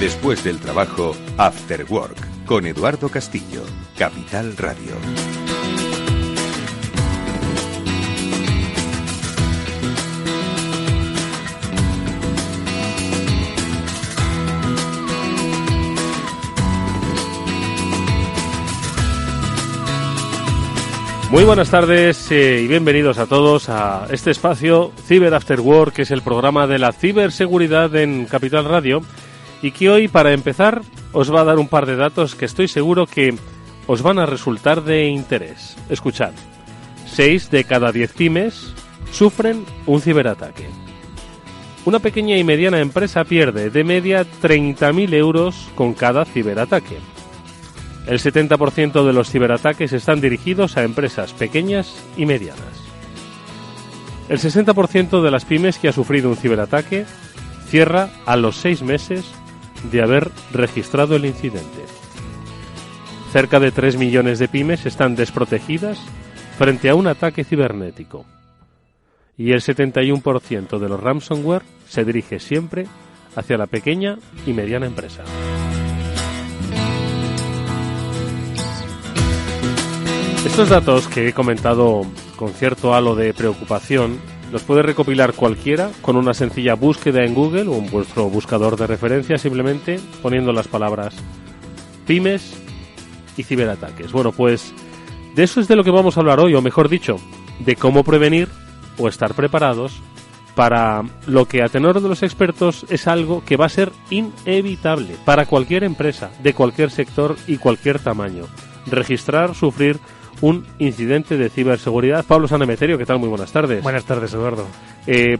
Después del trabajo, After Work, con Eduardo Castillo, Capital Radio. Muy buenas tardes y bienvenidos a todos a este espacio Cyber After Work, que es el programa de la ciberseguridad en Capital Radio, y que hoy, para empezar, os va a dar un par de datos que estoy seguro que os van a resultar de interés. Escuchad, 6 de cada 10 pymes sufren un ciberataque. Una pequeña y mediana empresa pierde de media 30.000 euros con cada ciberataque. El 70% de los ciberataques están dirigidos a empresas pequeñas y medianas. El 60% de las pymes que ha sufrido un ciberataque cierra a los 6 meses de haber registrado el incidente. Cerca de 3 millones de pymes están desprotegidas frente a un ataque cibernético. Y el 71% de los ransomware se dirige siempre hacia la pequeña y mediana empresa. Estos datos que he comentado con cierto halo de preocupación los puede recopilar cualquiera con una sencilla búsqueda en Google o en vuestro buscador de referencia, simplemente poniendo las palabras pymes y ciberataques. Bueno, pues de eso es de lo que vamos a hablar hoy, o mejor dicho, de cómo prevenir o estar preparados para lo que, a tenor de los expertos, es algo que va a ser inevitable para cualquier empresa, de cualquier sector y cualquier tamaño. Registrar, sufrir un incidente de ciberseguridad. Pablo Sanemeterio, ¿qué tal? Muy buenas tardes. Buenas tardes, Eduardo.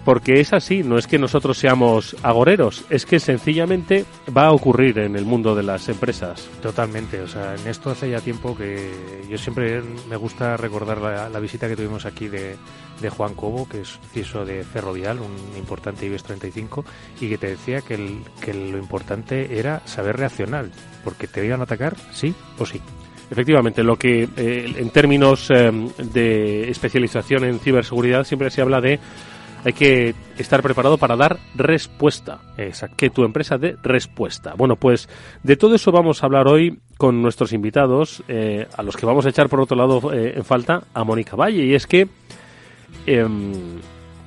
Porque es así, no es que nosotros seamos agoreros, es que sencillamente va a ocurrir en el mundo de las empresas. Totalmente, o sea, en esto hace ya tiempo que yo siempre me gusta recordar la visita que tuvimos aquí de Juan Cobo, que es CISO de Ferrovial, un importante IBEX 35, y que te decía que lo importante era saber reaccionar, porque te iban a atacar sí o sí. Efectivamente, lo que en términos de especialización en ciberseguridad siempre se habla de hay que estar preparado para dar respuesta. Exacto. Que tu empresa dé respuesta. Bueno, pues de todo eso vamos a hablar hoy con nuestros invitados, a los que vamos a echar por otro lado en falta a Mónica Valle. Y es que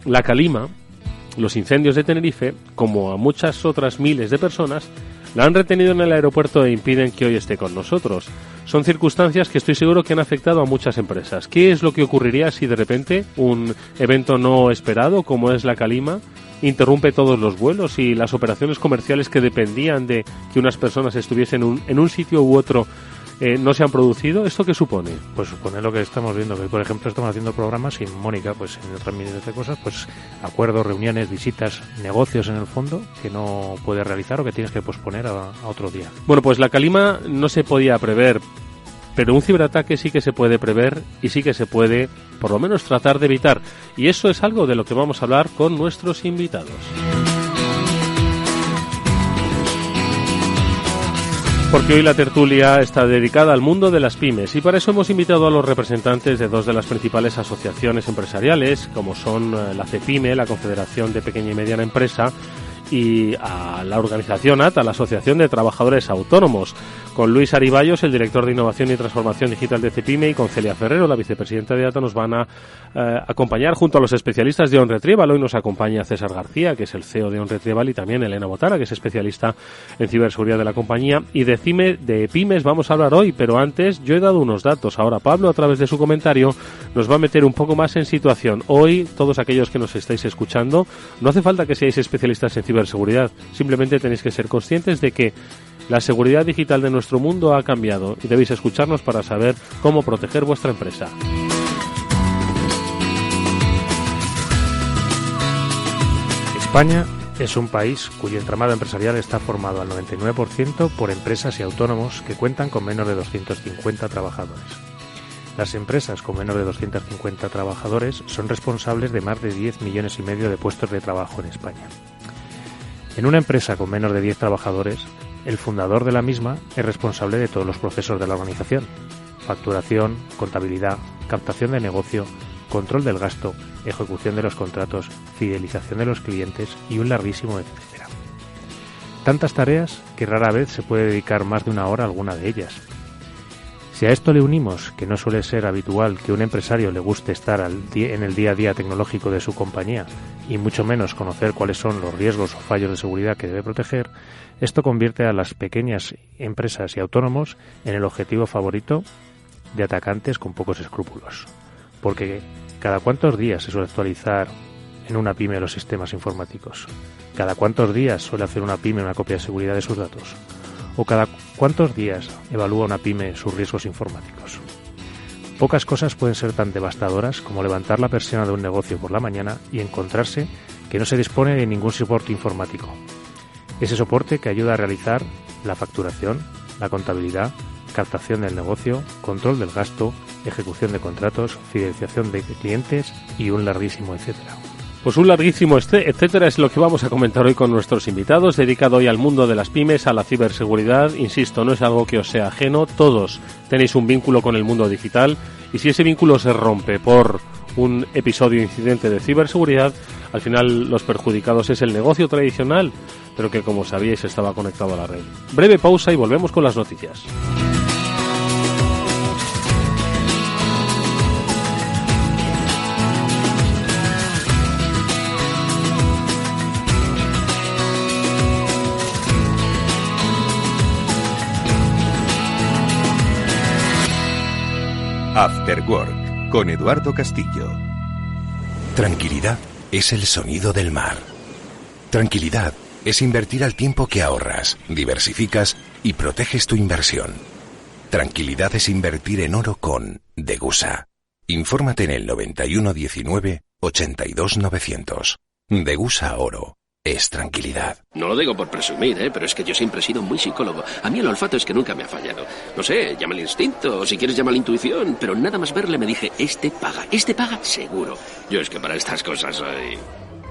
la calima, los incendios de Tenerife, como a muchas otras miles de personas, la han retenido en el aeropuerto e impiden que hoy esté con nosotros. Son circunstancias que estoy seguro que han afectado a muchas empresas. ¿Qué es lo que ocurriría si de repente un evento no esperado, como es la calima, interrumpe todos los vuelos y las operaciones comerciales que dependían de que unas personas estuviesen en un sitio u otro no se han producido? ¿Esto qué supone? Pues supone lo que estamos viendo, que por ejemplo estamos haciendo programas y Mónica, pues en otras miles de cosas, pues acuerdos, reuniones, visitas, negocios en el fondo que no puedes realizar o que tienes que posponer a otro día. Bueno, pues la calima no se podía prever, pero un ciberataque sí que se puede prever y sí que se puede, por lo menos, tratar de evitar. Y eso es algo de lo que vamos a hablar con nuestros invitados. Porque hoy la tertulia está dedicada al mundo de las pymes y para eso hemos invitado a los representantes de dos de las principales asociaciones empresariales, como son la CEPYME, la Confederación de Pequeña y Mediana Empresa, y a la organización ATA, la Asociación de Trabajadores Autónomos, con Luis Ariballos, el director de Innovación y Transformación Digital de CEPYME, y con Celia Ferrero, la vicepresidenta de ATA, nos van a acompañar junto a los especialistas de OnRetrieval. Hoy nos acompaña César García, que es el CEO de OnRetrieval, y también Elena Botara, que es especialista en ciberseguridad de la compañía. Y de pymes vamos a hablar hoy, pero antes yo he dado unos datos. Ahora Pablo, a través de su comentario, nos va a meter un poco más en situación. Hoy, todos aquellos que nos estáis escuchando, no hace falta que seáis especialistas en ciberseguridad, simplemente tenéis que ser conscientes de que la seguridad digital de nuestro mundo ha cambiado y debéis escucharnos para saber cómo proteger vuestra empresa. España es un país cuyo entramado empresarial está formado al 99% por empresas y autónomos que cuentan con menos de 250 trabajadores. Las empresas con menos de 250 trabajadores son responsables de más de 10 millones y medio de puestos de trabajo en España. En una empresa con menos de 10 trabajadores, el fundador de la misma es responsable de todos los procesos de la organización: facturación, contabilidad, captación de negocio, control del gasto, ejecución de los contratos, fidelización de los clientes y un larguísimo etcétera. tantas tareas que rara vez se puede dedicar más de una hora a alguna de ellas. Si a esto le unimos que no suele ser habitual que a un empresario le guste estar en el día a día tecnológico de su compañía y mucho menos conocer cuáles son los riesgos o fallos de seguridad que debe proteger, esto convierte a las pequeñas empresas y autónomos en el objetivo favorito de atacantes con pocos escrúpulos. Porque ¿cada cuántos días se suele actualizar en una pyme los sistemas informáticos? ¿Cada cuántos días suele hacer una pyme una copia de seguridad de sus datos? ¿O cada cuántos días evalúa una pyme sus riesgos informáticos? Pocas cosas pueden ser tan devastadoras como levantar la persiana de un negocio por la mañana y encontrarse que no se dispone de ningún soporte informático. Ese soporte que ayuda a realizar la facturación, la contabilidad, captación del negocio, control del gasto, ejecución de contratos, fidelización de clientes y un larguísimo etcétera. Pues un larguísimo etcétera es lo que vamos a comentar hoy con nuestros invitados, dedicado hoy al mundo de las pymes, a la ciberseguridad. Insisto, no es algo que os sea ajeno, todos tenéis un vínculo con el mundo digital y si ese vínculo se rompe por un episodio incidente de ciberseguridad, al final los perjudicados es el negocio tradicional, pero que como sabíais estaba conectado a la red. Breve pausa y volvemos con las noticias. After Work, con Eduardo Castillo. Tranquilidad es el sonido del mar. Tranquilidad es invertir al tiempo que ahorras, diversificas y proteges tu inversión. Tranquilidad es invertir en oro con Degusa. Infórmate en el 91 19 82 900. Degusa Oro. Es tranquilidad. No lo digo por presumir, pero es que yo siempre he sido muy psicólogo. A mí el olfato es que nunca me ha fallado. No sé, llama el instinto, o si quieres llama la intuición, pero nada más verle me dije, este paga seguro. Yo es que para estas cosas soy...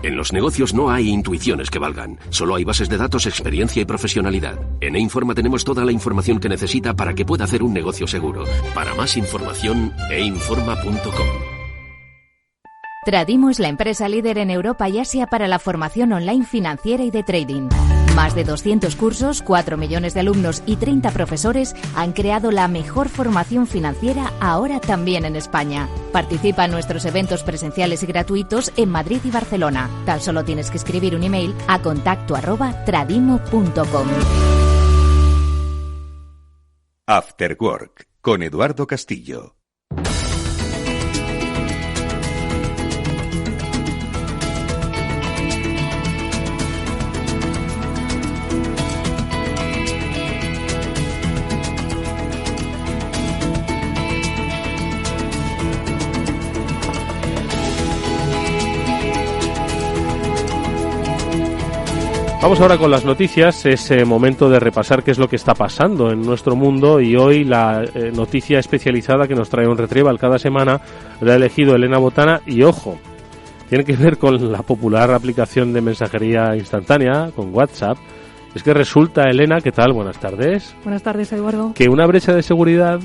En los negocios no hay intuiciones que valgan, solo hay bases de datos, experiencia y profesionalidad. En eInforma tenemos toda la información que necesita para que pueda hacer un negocio seguro. Para más información, einforma.com. Tradimo es la empresa líder en Europa y Asia para la formación online financiera y de trading. Más de 200 cursos, 4 millones de alumnos y 30 profesores han creado la mejor formación financiera ahora también en España. Participa en nuestros eventos presenciales y gratuitos en Madrid y Barcelona. Tan solo tienes que escribir un email a contacto@tradimo.com. After Work, con Eduardo Castillo. Vamos ahora con las noticias, es momento de repasar qué es lo que está pasando en nuestro mundo y hoy la noticia especializada que nos trae un Retrieval cada semana la ha elegido Elena Botana y ojo, tiene que ver con la popular aplicación de mensajería instantánea, con WhatsApp. Es que resulta, Elena, ¿qué tal? Buenas tardes. Buenas tardes, Eduardo. Que una brecha de seguridad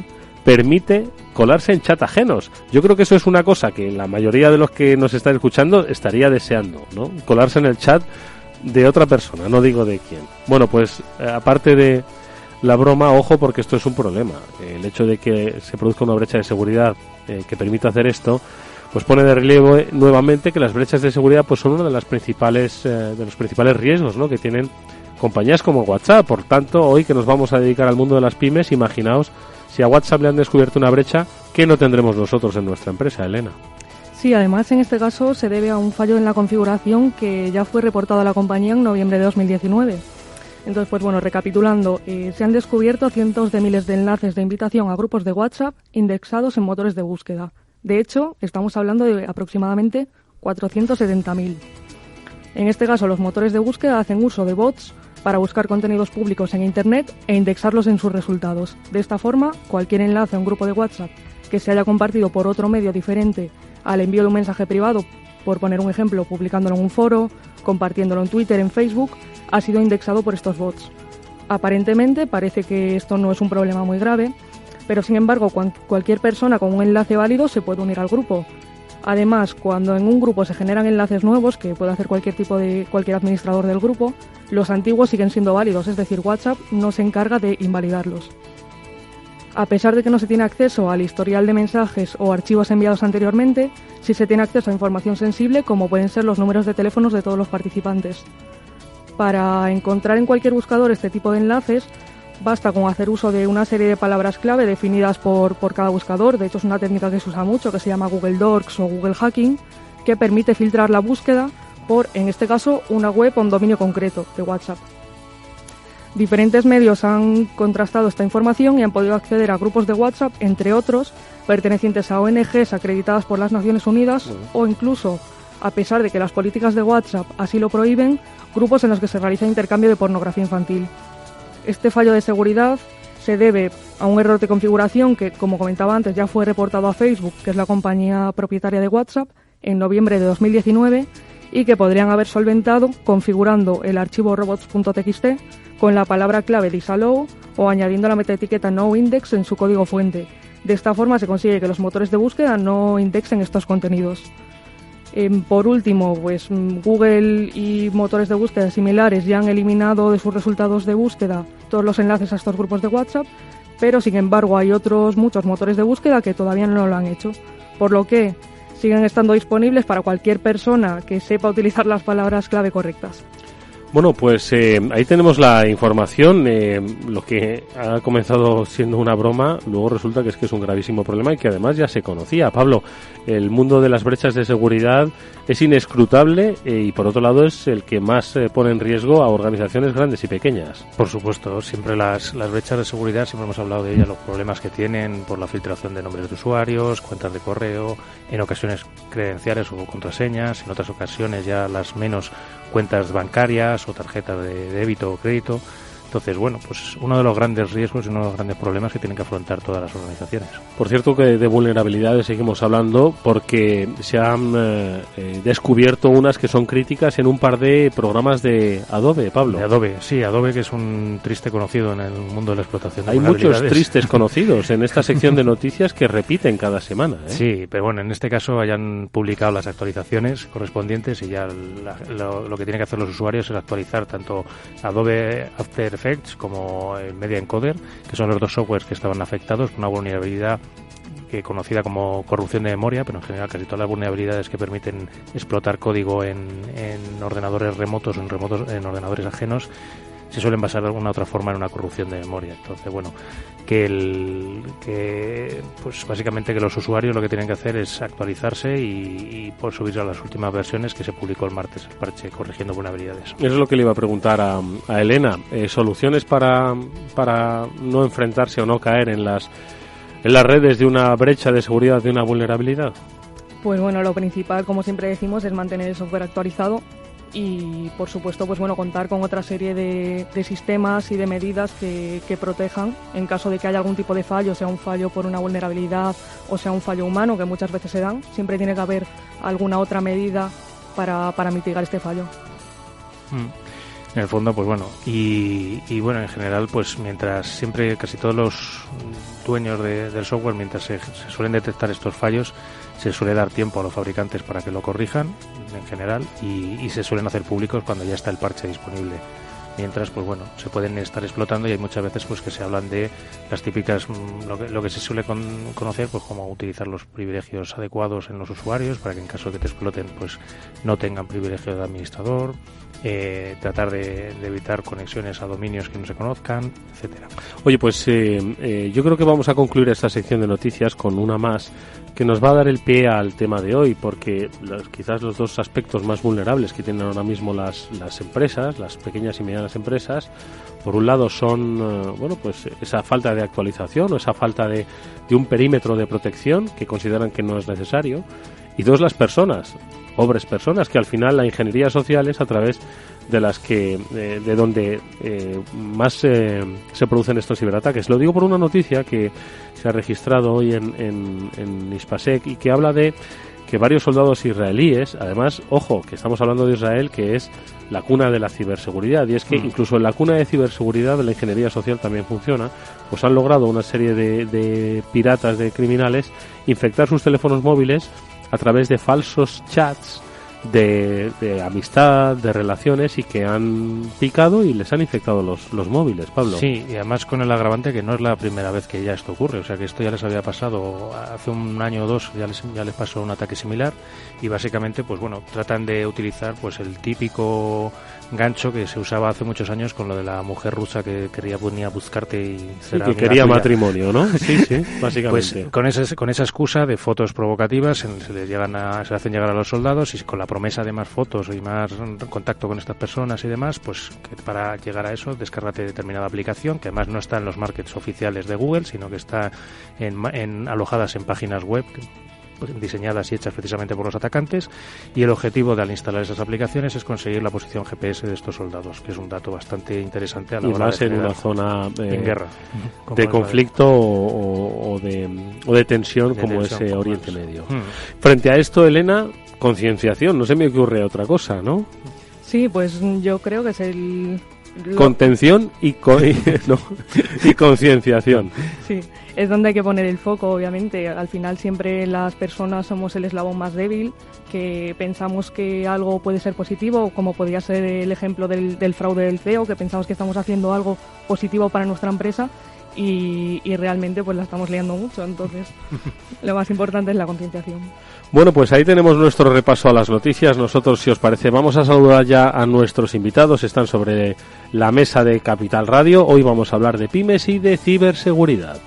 permite colarse en chat ajenos. Yo creo que eso es una cosa que la mayoría de los que nos están escuchando estaría deseando, ¿no? Colarse en el chat de otra persona, no digo de quién. Bueno, pues aparte de la broma, ojo, porque esto es un problema. El hecho de que se produzca una brecha de seguridad que permita hacer esto, pues pone de relieve nuevamente que las brechas de seguridad pues son uno de los principales riesgos, ¿no?, que tienen compañías como WhatsApp. Por tanto, hoy que nos vamos a dedicar al mundo de las pymes, imaginaos si a WhatsApp le han descubierto una brecha que no tendremos nosotros en nuestra empresa, Elena. Sí, además en este caso se debe a un fallo en la configuración que ya fue reportado a la compañía en noviembre de 2019. Entonces, pues bueno, recapitulando, se han descubierto cientos de miles de enlaces de invitación a grupos de WhatsApp indexados en motores de búsqueda. De hecho, estamos hablando de aproximadamente 470.000. En este caso, los motores de búsqueda hacen uso de bots para buscar contenidos públicos en Internet e indexarlos en sus resultados. De esta forma, cualquier enlace a un grupo de WhatsApp que se haya compartido por otro medio diferente al envío de un mensaje privado, por poner un ejemplo, publicándolo en un foro, compartiéndolo en Twitter, en Facebook, ha sido indexado por estos bots. Aparentemente parece que esto no es un problema muy grave, pero sin embargo cualquier persona con un enlace válido se puede unir al grupo. Además, cuando en un grupo se generan enlaces nuevos, que puede hacer cualquier administrador del grupo, Los antiguos siguen siendo válidos, es decir, WhatsApp no se encarga de invalidarlos. A pesar de que no se tiene acceso al historial de mensajes o archivos enviados anteriormente, sí se tiene acceso a información sensible como pueden ser los números de teléfonos de todos los participantes. Para encontrar en cualquier buscador este tipo de enlaces, basta con hacer uso de una serie de palabras clave definidas por cada buscador. De hecho, es una técnica que se usa mucho, que se llama Google Docs o Google Hacking, que permite filtrar la búsqueda por, en este caso, una web o un dominio concreto de WhatsApp. Diferentes medios han contrastado esta información y han podido acceder a grupos de WhatsApp, entre otros, pertenecientes a ONGs acreditadas por las Naciones Unidas o incluso, a pesar de que las políticas de WhatsApp así lo prohíben, grupos en los que se realiza intercambio de pornografía infantil. Este fallo de seguridad se debe a un error de configuración que, como comentaba antes, ya fue reportado a Facebook, que es la compañía propietaria de WhatsApp, en noviembre de 2019 y que podrían haber solventado configurando el archivo robots.txt con la palabra clave disallow o añadiendo la metaetiqueta noindex en su código fuente. De esta forma se consigue que los motores de búsqueda no indexen estos contenidos. Por último, pues Google y motores de búsqueda similares ya han eliminado de sus resultados de búsqueda todos los enlaces a estos grupos de WhatsApp, pero sin embargo hay muchos motores de búsqueda que todavía no lo han hecho, por lo que siguen estando disponibles para cualquier persona que sepa utilizar las palabras clave correctas. Bueno, pues ahí tenemos la información. Lo que ha comenzado siendo una broma, luego resulta que es un gravísimo problema y que además ya se conocía. Pablo, el mundo de las brechas de seguridad es inescrutable y por otro lado es el que más pone en riesgo a organizaciones grandes y pequeñas. Por supuesto, siempre las brechas de seguridad, siempre hemos hablado de ellas, los problemas que tienen por la filtración de nombres de usuarios, cuentas de correo, en ocasiones credenciales o contraseñas, en otras ocasiones ya las menos cuentas bancarias o tarjetas de débito o crédito. Entonces, bueno, pues uno de los grandes riesgos y uno de los grandes problemas que tienen que afrontar todas las organizaciones. Por cierto, que de vulnerabilidades seguimos hablando porque se han descubierto unas que son críticas en un par de programas de Adobe, Pablo. De Adobe, sí, Adobe, que es un triste conocido en el mundo de la explotación de Hay vulnerabilidades. muchos tristes conocidos en esta sección de noticias que repiten cada semana, ¿eh? Sí, pero bueno, en este caso hayan publicado las actualizaciones correspondientes y ya lo que tienen que hacer los usuarios es actualizar tanto Adobe After Effects como el Media Encoder, que son los dos softwares que estaban afectados por una vulnerabilidad conocida como corrupción de memoria, pero en general casi todas las vulnerabilidades que permiten explotar código en ordenadores remotos o en ordenadores ajenos se suelen basar de alguna otra forma en una corrupción de memoria. Entonces, bueno, pues básicamente que los usuarios lo que tienen que hacer es actualizarse y por subirse a las últimas versiones que se publicó el martes, el parche corrigiendo vulnerabilidades. Eso es lo que le iba a preguntar a Elena. ¿Soluciones para no enfrentarse o no caer en las redes de una brecha de seguridad, de una vulnerabilidad? Pues bueno, lo principal, como siempre decimos, es mantener el software actualizado y, por supuesto, pues bueno, contar con otra serie de sistemas y de medidas que protejan en caso de que haya algún tipo de fallo, sea un fallo por una vulnerabilidad o sea un fallo humano, que muchas veces se dan. Siempre tiene que haber alguna otra medida para mitigar este fallo. En el fondo, pues bueno, y bueno, en general, pues mientras siempre casi todos los dueños del software, mientras se suelen detectar estos fallos, se suele dar tiempo a los fabricantes para que lo corrijan en general y se suelen hacer públicos cuando ya está el parche disponible. Mientras, pues bueno, se pueden estar explotando y hay muchas veces pues que se hablan de las típicas, lo que se suele conocer pues como utilizar los privilegios adecuados en los usuarios para que en caso de que te exploten pues no tengan privilegio de administrador, tratar de evitar conexiones a dominios que no se conozcan, etcétera. Oye, pues yo creo que vamos a concluir esta sección de noticias con una más que nos va a dar el pie al tema de hoy, porque quizás los dos aspectos más vulnerables que tienen ahora mismo las empresas, las pequeñas y medianas empresas, por un lado son pues esa falta de actualización o esa falta de un perímetro de protección que consideran que no es necesario, y dos, las personas, pobres personas, que al final la ingeniería social es a través de las que de donde más se producen estos ciberataques. Lo digo por una noticia que se ha registrado hoy en Ispasec y que habla de que varios soldados israelíes, además, ojo, que estamos hablando de Israel, que es la cuna de la ciberseguridad, y es que incluso en la cuna de ciberseguridad de la ingeniería social también funciona, pues han logrado una serie de piratas, de criminales, infectar sus teléfonos móviles a través de falsos chats de amistad, de relaciones, y que han picado y les han infectado los móviles, Pablo. Sí, y además con el agravante que no es la primera vez que ya esto ocurre, o sea que esto ya les había pasado hace un año o dos, ya les pasó un ataque similar, y básicamente pues bueno, tratan de utilizar pues el típico gancho que se usaba hace muchos años con lo de la mujer rusa que quería venir a buscarte y sí, que quería tuya. Matrimonio, ¿no? Sí, básicamente. Pues con esa excusa de fotos provocativas se hacen llegar a los soldados, y con la promesa de más fotos y más contacto con estas personas y demás, pues que para llegar a eso descárgate determinada aplicación que además no está en los markets oficiales de Google, sino que está alojadas en páginas web diseñadas y hechas precisamente por los atacantes, y el objetivo de al instalar esas aplicaciones es conseguir la posición GPS de estos soldados, que es un dato bastante interesante a la hora más de en una zona en guerra, de conflicto o de tensión como ese Oriente Medio. Frente a esto, Elena, concienciación, no se me ocurre otra cosa, ¿no? Sí, pues yo creo que es contención y concienciación. Sí, es donde hay que poner el foco, obviamente. Al final siempre las personas somos el eslabón más débil, que pensamos que algo puede ser positivo, como podría ser el ejemplo del fraude del CEO, que pensamos que estamos haciendo algo positivo para nuestra empresa y realmente pues la estamos liando mucho. Entonces lo más importante es la concienciación. Bueno, pues ahí tenemos nuestro repaso a las noticias. Nosotros, si os parece, vamos a saludar ya a nuestros invitados. Están sobre la mesa de Capital Radio. Hoy vamos a hablar de pymes y de ciberseguridad.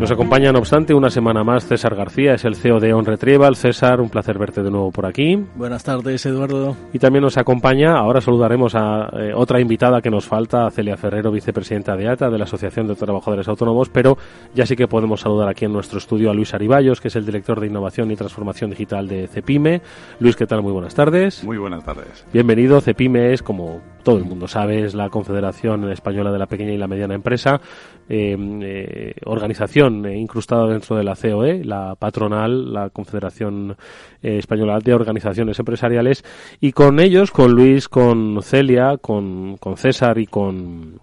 Nos acompaña, no obstante, una semana más César García, es el CEO de OnRetrieval. César, un placer verte de nuevo por aquí. Buenas tardes, Eduardo. Y también nos acompaña, ahora saludaremos a otra invitada que nos falta, a Celia Ferrero, vicepresidenta de ATA, de la Asociación de Trabajadores Autónomos, pero ya sí que podemos saludar aquí en nuestro estudio a Luis Ariballos, que es el director de Innovación y Transformación Digital de Cepyme. Luis, ¿qué tal? Muy buenas tardes. Muy buenas tardes. Bienvenido. Cepyme es, como todo el mundo sabe, es la Confederación Española de la Pequeña y la Mediana Empresa, organización incrustada dentro de la COE, la patronal, la Confederación Española de Organizaciones Empresariales, y con ellos, con Luis, con Celia, con César y con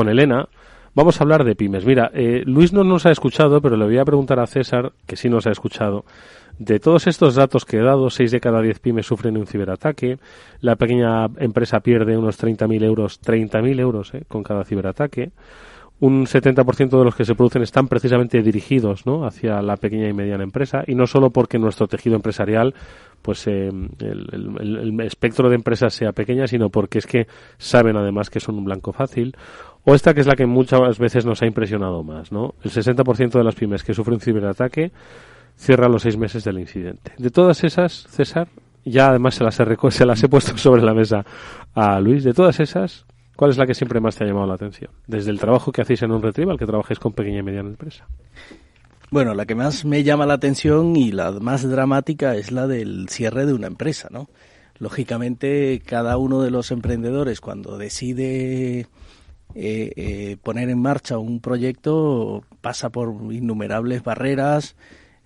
Elena, vamos a hablar de pymes. Mira, Luis no nos ha escuchado, pero le voy a preguntar a César, que sí nos ha escuchado, de todos estos datos que he dado, 6 de cada 10 pymes sufren un ciberataque, la pequeña empresa pierde unos 30.000 euros con cada ciberataque, un 70% de los que se producen están precisamente dirigidos, ¿no?, hacia la pequeña y mediana empresa, y no solo porque nuestro tejido empresarial, pues el espectro de empresas sea pequeña, sino porque es que saben además que son un blanco fácil. O esta, que es la que muchas veces nos ha impresionado más, ¿no? El 60% de las pymes que sufren un ciberataque cierran los 6 meses del incidente. De todas esas, César, ya además se las he puesto sobre la mesa a Luis, de todas esas, ¿cuál es la que siempre más te ha llamado la atención? Desde el trabajo que hacéis en OnRetrieval, que trabajáis con pequeña y mediana empresa. Bueno, la que más me llama la atención y la más dramática es la del cierre de una empresa, ¿no? Lógicamente, cada uno de los emprendedores, cuando decide poner en marcha un proyecto, pasa por innumerables barreras,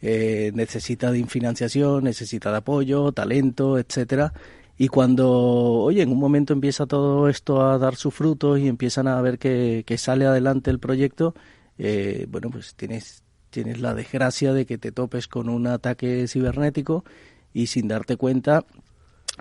necesita de financiación, necesita de apoyo, talento, etcétera. Y cuando, oye, en un momento empieza todo esto a dar sus frutos y empiezan a ver que sale adelante el proyecto, bueno, pues tienes la desgracia de que te topes con un ataque cibernético y sin darte cuenta,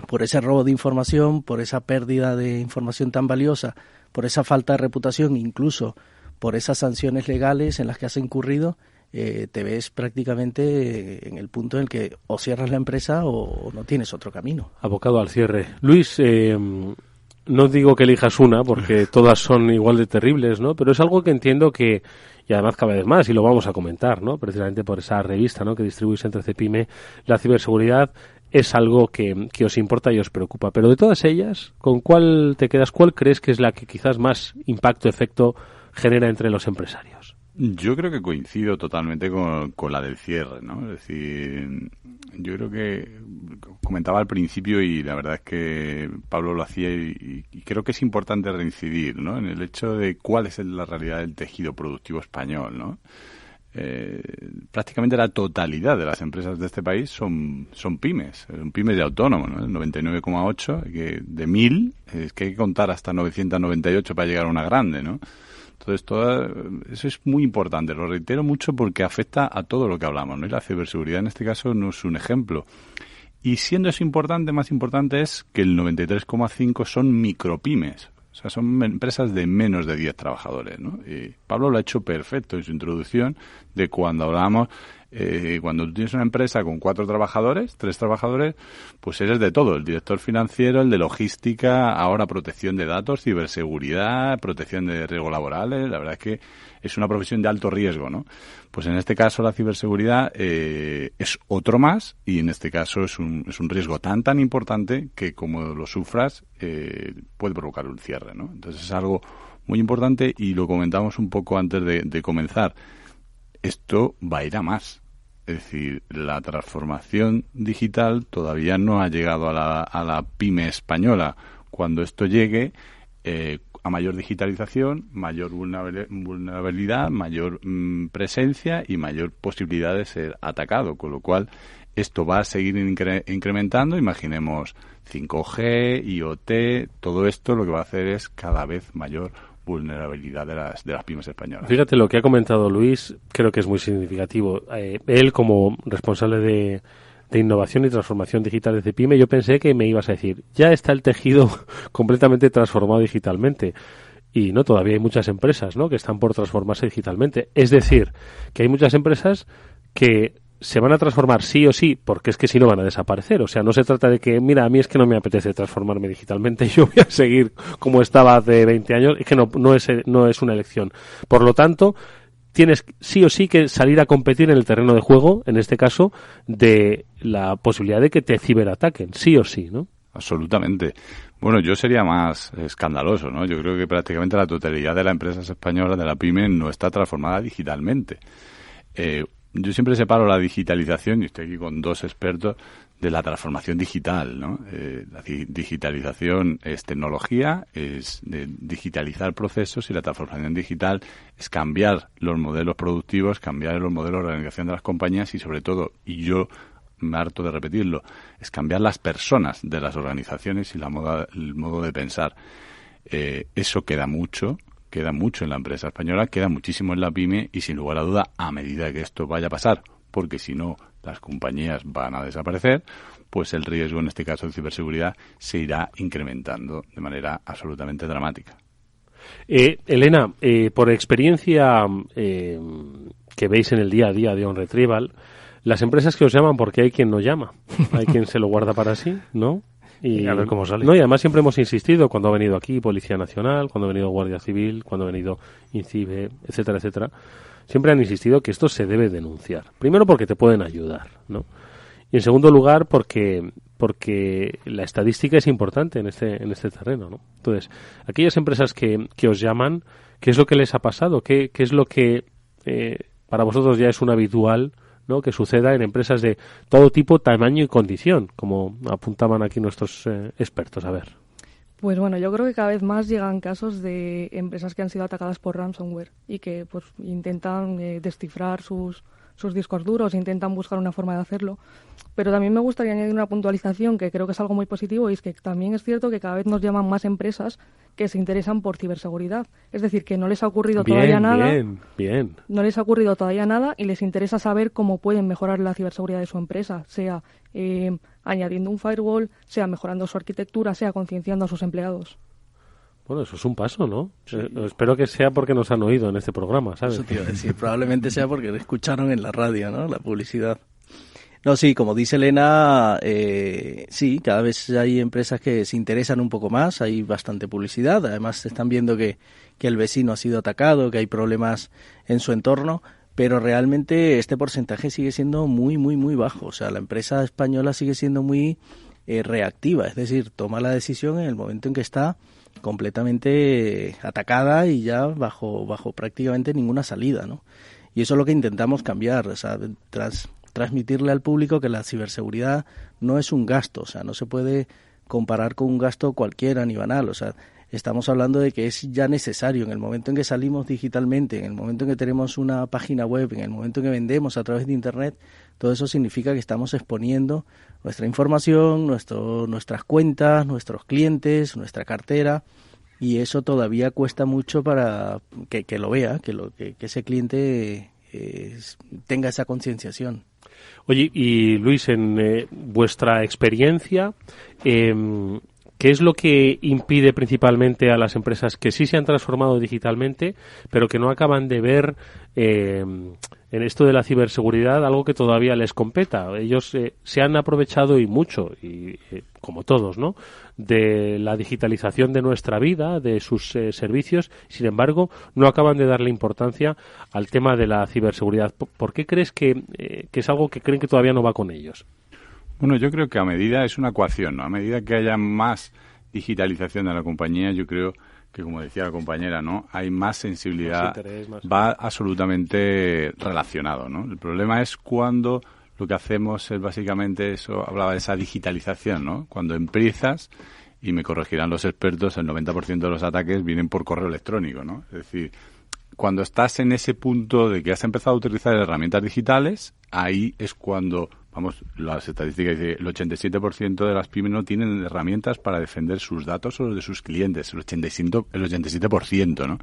por ese robo de información, por esa pérdida de información tan valiosa, por esa falta de reputación, incluso por esas sanciones legales en las que has incurrido, te ves prácticamente en el punto en el que o cierras la empresa o no tienes otro camino. Abocado al cierre. Luis, no digo que elijas una, porque todas son igual de terribles, ¿no? Pero es algo que entiendo que, y además cada vez más, y lo vamos a comentar, ¿no?, precisamente por esa revista, ¿no?, que distribuís entre Cepyme, la ciberseguridad es algo que os importa y os preocupa. Pero de todas ellas, ¿con cuál te quedas? ¿Cuál crees que es la que quizás más impacto, efecto genera entre los empresarios? Yo creo que coincido totalmente con la del cierre, ¿no? Es decir, yo creo que comentaba al principio, y la verdad es que Pablo lo hacía, y creo que es importante reincidir, ¿no?, en el hecho de cuál es la realidad del tejido productivo español, ¿no? Prácticamente la totalidad de las empresas de este país son pymes de autónomos, ¿no? El 99,8, que de 1.000 es que hay que contar hasta 998 para llegar a una grande, ¿no? Entonces, eso es muy importante. Lo reitero mucho porque afecta a todo lo que hablamos, ¿no? Y la ciberseguridad en este caso no es un ejemplo. Y siendo eso importante, más importante es que el 93,5 son micropymes. O sea, son empresas de menos de 10 trabajadores, ¿no? Y Pablo lo ha hecho perfecto en su introducción de cuando hablábamos, cuando tú tienes una empresa con 4 trabajadores, 3 trabajadores, pues eres de todo, el director financiero, el de logística, ahora protección de datos, ciberseguridad, protección de riesgos laborales. La verdad es que es una profesión de alto riesgo, ¿no? Pues en este caso la ciberseguridad es otro más, y en este caso es un riesgo tan importante que como lo sufras puede provocar un cierre, ¿no? Entonces es algo muy importante y lo comentamos un poco antes de comenzar. Esto va a ir a más. Es decir, la transformación digital todavía no ha llegado a la pyme española. Cuando esto llegue, a mayor digitalización, mayor vulnerabilidad, mayor presencia y mayor posibilidad de ser atacado. Con lo cual, esto va a seguir incrementando. Imaginemos 5G, IoT, todo esto lo que va a hacer es cada vez mayor vulnerabilidad de las pymes españolas. Fíjate, lo que ha comentado Luis creo que es muy significativo. Él, como responsable de innovación y transformación digital de PYME, yo pensé que me ibas a decir, ya está el tejido completamente transformado digitalmente. Y no, todavía hay muchas empresas, ¿no?, que están por transformarse digitalmente. Es decir, que hay muchas empresas que se van a transformar sí o sí, porque es que si no van a desaparecer. O sea, no se trata de que, mira, a mí es que no me apetece transformarme digitalmente, yo voy a seguir como estaba hace 20 años. Es que no es una elección. Por lo tanto, tienes sí o sí que salir a competir en el terreno de juego, en este caso, de la posibilidad de que te ciberataquen, sí o sí, ¿no? Absolutamente. Bueno, yo sería más escandaloso, ¿no? Yo creo que prácticamente la totalidad de las empresas españolas de la PYME no está transformada digitalmente. Yo siempre separo la digitalización, y estoy aquí con 2 expertos, de la transformación digital, ¿no? La digitalización es tecnología, es de digitalizar procesos, y la transformación digital es cambiar los modelos productivos, cambiar los modelos de organización de las compañías y, sobre todo, y yo me harto de repetirlo, es cambiar las personas de las organizaciones y el modo de pensar. Eso queda mucho en la empresa española, queda muchísimo en la PYME, y sin lugar a duda, a medida que esto vaya a pasar, porque si no las compañías van a desaparecer, pues el riesgo, en este caso de ciberseguridad, se irá incrementando de manera absolutamente dramática. Elena, por experiencia que veis en el día a día de On Retrieval, las empresas que os llaman, porque hay quien no llama, hay quien se lo guarda para sí, ¿no? Y a ver cómo sale. No, y además siempre hemos insistido, cuando ha venido aquí Policía Nacional, cuando ha venido Guardia Civil, cuando ha venido INCIBE, etcétera, etcétera, siempre han insistido que esto se debe denunciar. Primero porque te pueden ayudar, ¿no? Y en segundo lugar porque la estadística es importante en este terreno, ¿no? Entonces, aquellas empresas que os llaman, ¿qué es lo que les ha pasado? ¿Qué es lo que para vosotros ya es un habitual, ¿no?, que suceda en empresas de todo tipo, tamaño y condición, como apuntaban aquí nuestros expertos? A ver. Pues bueno, yo creo que cada vez más llegan casos de empresas que han sido atacadas por ransomware y que pues intentan descifrar sus discos duros, intentan buscar una forma de hacerlo. Pero también me gustaría añadir una puntualización que creo que es algo muy positivo, y es que también es cierto que cada vez nos llaman más empresas que se interesan por ciberseguridad. Es decir, que no les ha ocurrido todavía nada. Bien. No les ha ocurrido todavía nada y les interesa saber cómo pueden mejorar la ciberseguridad de su empresa, sea añadiendo un firewall, sea mejorando su arquitectura, sea concienciando a sus empleados. Bueno, eso es un paso, ¿no? Sí. Espero que sea porque nos han oído en este programa, ¿sabes? Eso te iba a decir, probablemente sea porque lo escucharon en la radio, ¿no?, la publicidad. No, sí, como dice Elena, sí, cada vez hay empresas que se interesan un poco más, hay bastante publicidad, además se están viendo que el vecino ha sido atacado, que hay problemas en su entorno, pero realmente este porcentaje sigue siendo muy, muy, muy bajo. O sea, la empresa española sigue siendo muy reactiva, es decir, toma la decisión en el momento en que está completamente atacada y ya bajo prácticamente ninguna salida, ¿no? Y eso es lo que intentamos cambiar, o sea, transmitirle al público que la ciberseguridad no es un gasto, o sea, no se puede comparar con un gasto cualquiera ni banal, o sea, estamos hablando de que es ya necesario en el momento en que salimos digitalmente, en el momento en que tenemos una página web, en el momento en que vendemos a través de Internet. Todo eso significa que estamos exponiendo nuestra información, nuestras cuentas, nuestros clientes, nuestra cartera, y eso todavía cuesta mucho para que lo vea, que ese cliente tenga esa concienciación. Oye, y Luis, en vuestra experiencia, ¿qué es lo que impide principalmente a las empresas que sí se han transformado digitalmente, pero que no acaban de ver en esto de la ciberseguridad algo que todavía les competa? Ellos se han aprovechado y mucho, y como todos, ¿no?, de la digitalización de nuestra vida, de sus servicios. Sin embargo, no acaban de darle importancia al tema de la ciberseguridad. ¿Por qué crees que es algo que creen que todavía no va con ellos? Bueno, yo creo que a medida, es una ecuación, ¿no? A medida que haya más digitalización de la compañía, yo creo que, como decía la compañera, ¿no?, hay más sensibilidad, más interés, va absolutamente relacionado, ¿no? El problema es cuando lo que hacemos es básicamente eso, hablaba de esa digitalización, ¿no? Cuando empiezas, y me corregirán los expertos, el 90% de los ataques vienen por correo electrónico, ¿no? Es decir, cuando estás en ese punto de que has empezado a utilizar herramientas digitales, ahí es cuando, vamos, las estadísticas dicen el 87% de las pymes no tienen herramientas para defender sus datos o los de sus clientes, el 87%, ¿no?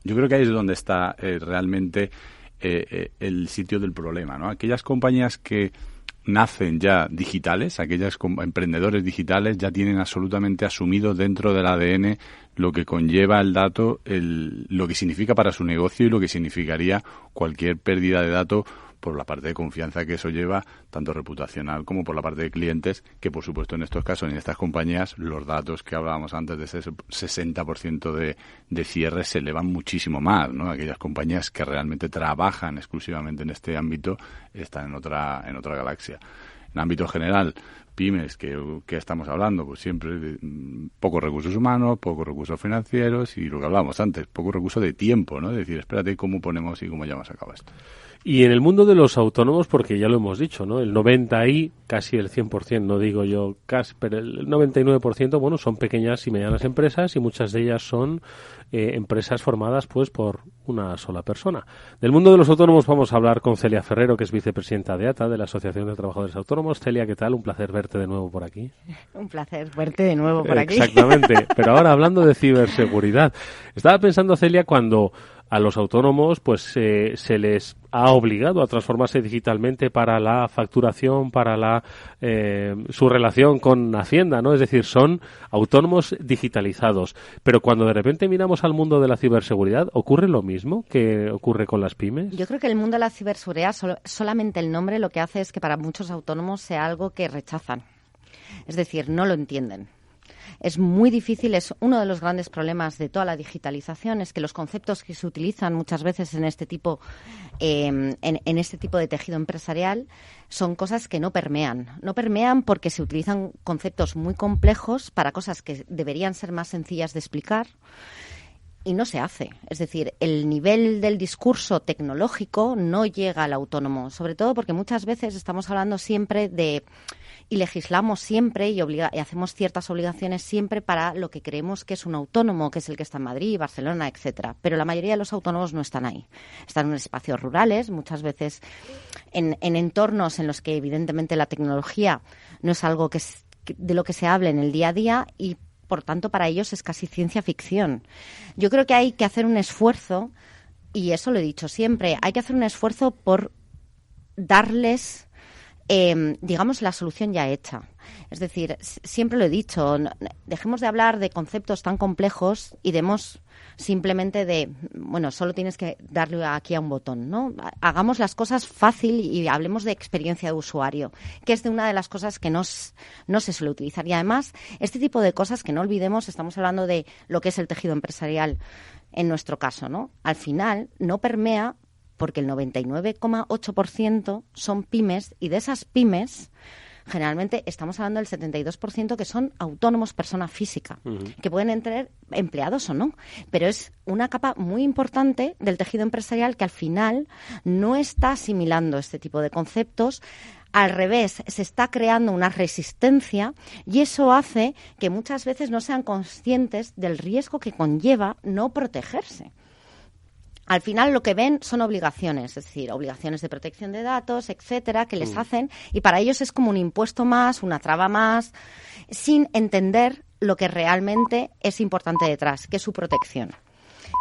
Yo creo que ahí es donde está realmente el sitio del problema, ¿no? Aquellas compañías que nacen ya digitales, aquellos emprendedores digitales ya tienen absolutamente asumido dentro del ADN lo que conlleva el dato, lo que significa para su negocio y lo que significaría cualquier pérdida de dato por la parte de confianza que eso lleva, tanto reputacional como por la parte de clientes, que por supuesto en estos casos, en estas compañías, los datos que hablábamos antes de ese 60% de cierre se elevan muchísimo más, ¿no? Aquellas compañías que realmente trabajan exclusivamente en este ámbito están en otra galaxia. En ámbito general, pymes, que estamos hablando, pues siempre de pocos recursos humanos, pocos recursos financieros y lo que hablábamos antes, poco recurso de tiempo, ¿no? Es decir, espérate cómo ponemos y cómo llevamos a cabo esto. Y en el mundo de los autónomos, porque ya lo hemos dicho, ¿no?, el 90% y casi el 100%, no digo yo casi, pero el 99%, bueno, son pequeñas y medianas empresas y muchas de ellas son empresas formadas pues por una sola persona. Del mundo de los autónomos vamos a hablar con Celia Ferrero, que es vicepresidenta de ATA, de la Asociación de Trabajadores Autónomos. Celia, ¿qué tal? Un placer verte de nuevo por aquí. Un placer verte de nuevo por aquí. Exactamente, pero ahora hablando de ciberseguridad. Estaba pensando, Celia, cuando a los autónomos pues se les ha obligado a transformarse digitalmente para la facturación, para su relación con Hacienda, ¿no? Es decir, son autónomos digitalizados. Pero cuando de repente miramos al mundo de la ciberseguridad, ¿ocurre lo mismo que ocurre con las pymes? Yo creo que el mundo de la ciberseguridad, solamente el nombre lo que hace es que para muchos autónomos sea algo que rechazan. Es decir, no lo entienden. Es muy difícil, es uno de los grandes problemas de toda la digitalización, es que los conceptos que se utilizan muchas veces en este tipo de tejido empresarial son cosas que no permean. No permean porque se utilizan conceptos muy complejos para cosas que deberían ser más sencillas de explicar y no se hace. Es decir, el nivel del discurso tecnológico no llega al autónomo, sobre todo porque muchas veces estamos hablando siempre y legislamos siempre y hacemos ciertas obligaciones siempre para lo que creemos que es un autónomo, que es el que está en Madrid, Barcelona, etcétera. Pero la mayoría de los autónomos no están ahí. Están en espacios rurales, muchas veces en entornos en los que evidentemente la tecnología no es algo de lo que se hable en el día a día y por tanto para ellos es casi ciencia ficción. Yo creo que hay que hacer un esfuerzo, y eso lo he dicho siempre, hay que hacer un esfuerzo por darles digamos, la solución ya hecha. Es decir, siempre lo he dicho, dejemos de hablar de conceptos tan complejos y demos simplemente solo tienes que darle aquí a un botón, ¿no? Hagamos las cosas fácil y hablemos de experiencia de usuario, que es de una de las cosas que no se suele utilizar. Y además, este tipo de cosas, que no olvidemos, estamos hablando de lo que es el tejido empresarial en nuestro caso, ¿no? Al final, no permea porque el 99,8% son pymes y de esas pymes generalmente estamos hablando del 72% que son autónomos, persona física, que pueden tener empleados o no, pero es una capa muy importante del tejido empresarial que al final no está asimilando este tipo de conceptos. Al revés, se está creando una resistencia y eso hace que muchas veces no sean conscientes del riesgo que conlleva no protegerse. Al final lo que ven son obligaciones, es decir, obligaciones de protección de datos, etcétera, que les hacen, y para ellos es como un impuesto más, una traba más, sin entender lo que realmente es importante detrás, que es su protección.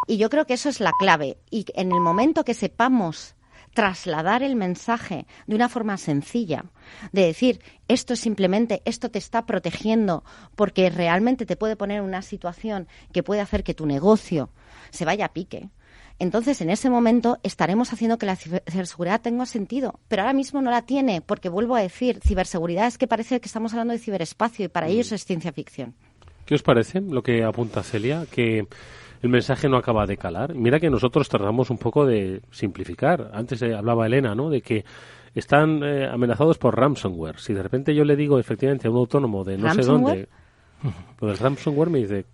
Y yo creo que eso es la clave. Y en el momento que sepamos trasladar el mensaje de una forma sencilla, de decir, esto es simplemente, esto te está protegiendo porque realmente te puede poner en una situación que puede hacer que tu negocio se vaya a pique. Entonces, en ese momento estaremos haciendo que la ciberseguridad tenga sentido, pero ahora mismo no la tiene, porque vuelvo a decir, ciberseguridad es que parece que estamos hablando de ciberespacio y para ellos es ciencia ficción. ¿Qué os parece lo que apunta Celia? Que el mensaje no acaba de calar. Mira que nosotros tratamos un poco de simplificar. Antes hablaba Elena, ¿no?, de que están amenazados por ransomware. Si de repente yo le digo efectivamente a un autónomo de no sé dónde, pues el ransomware me dice...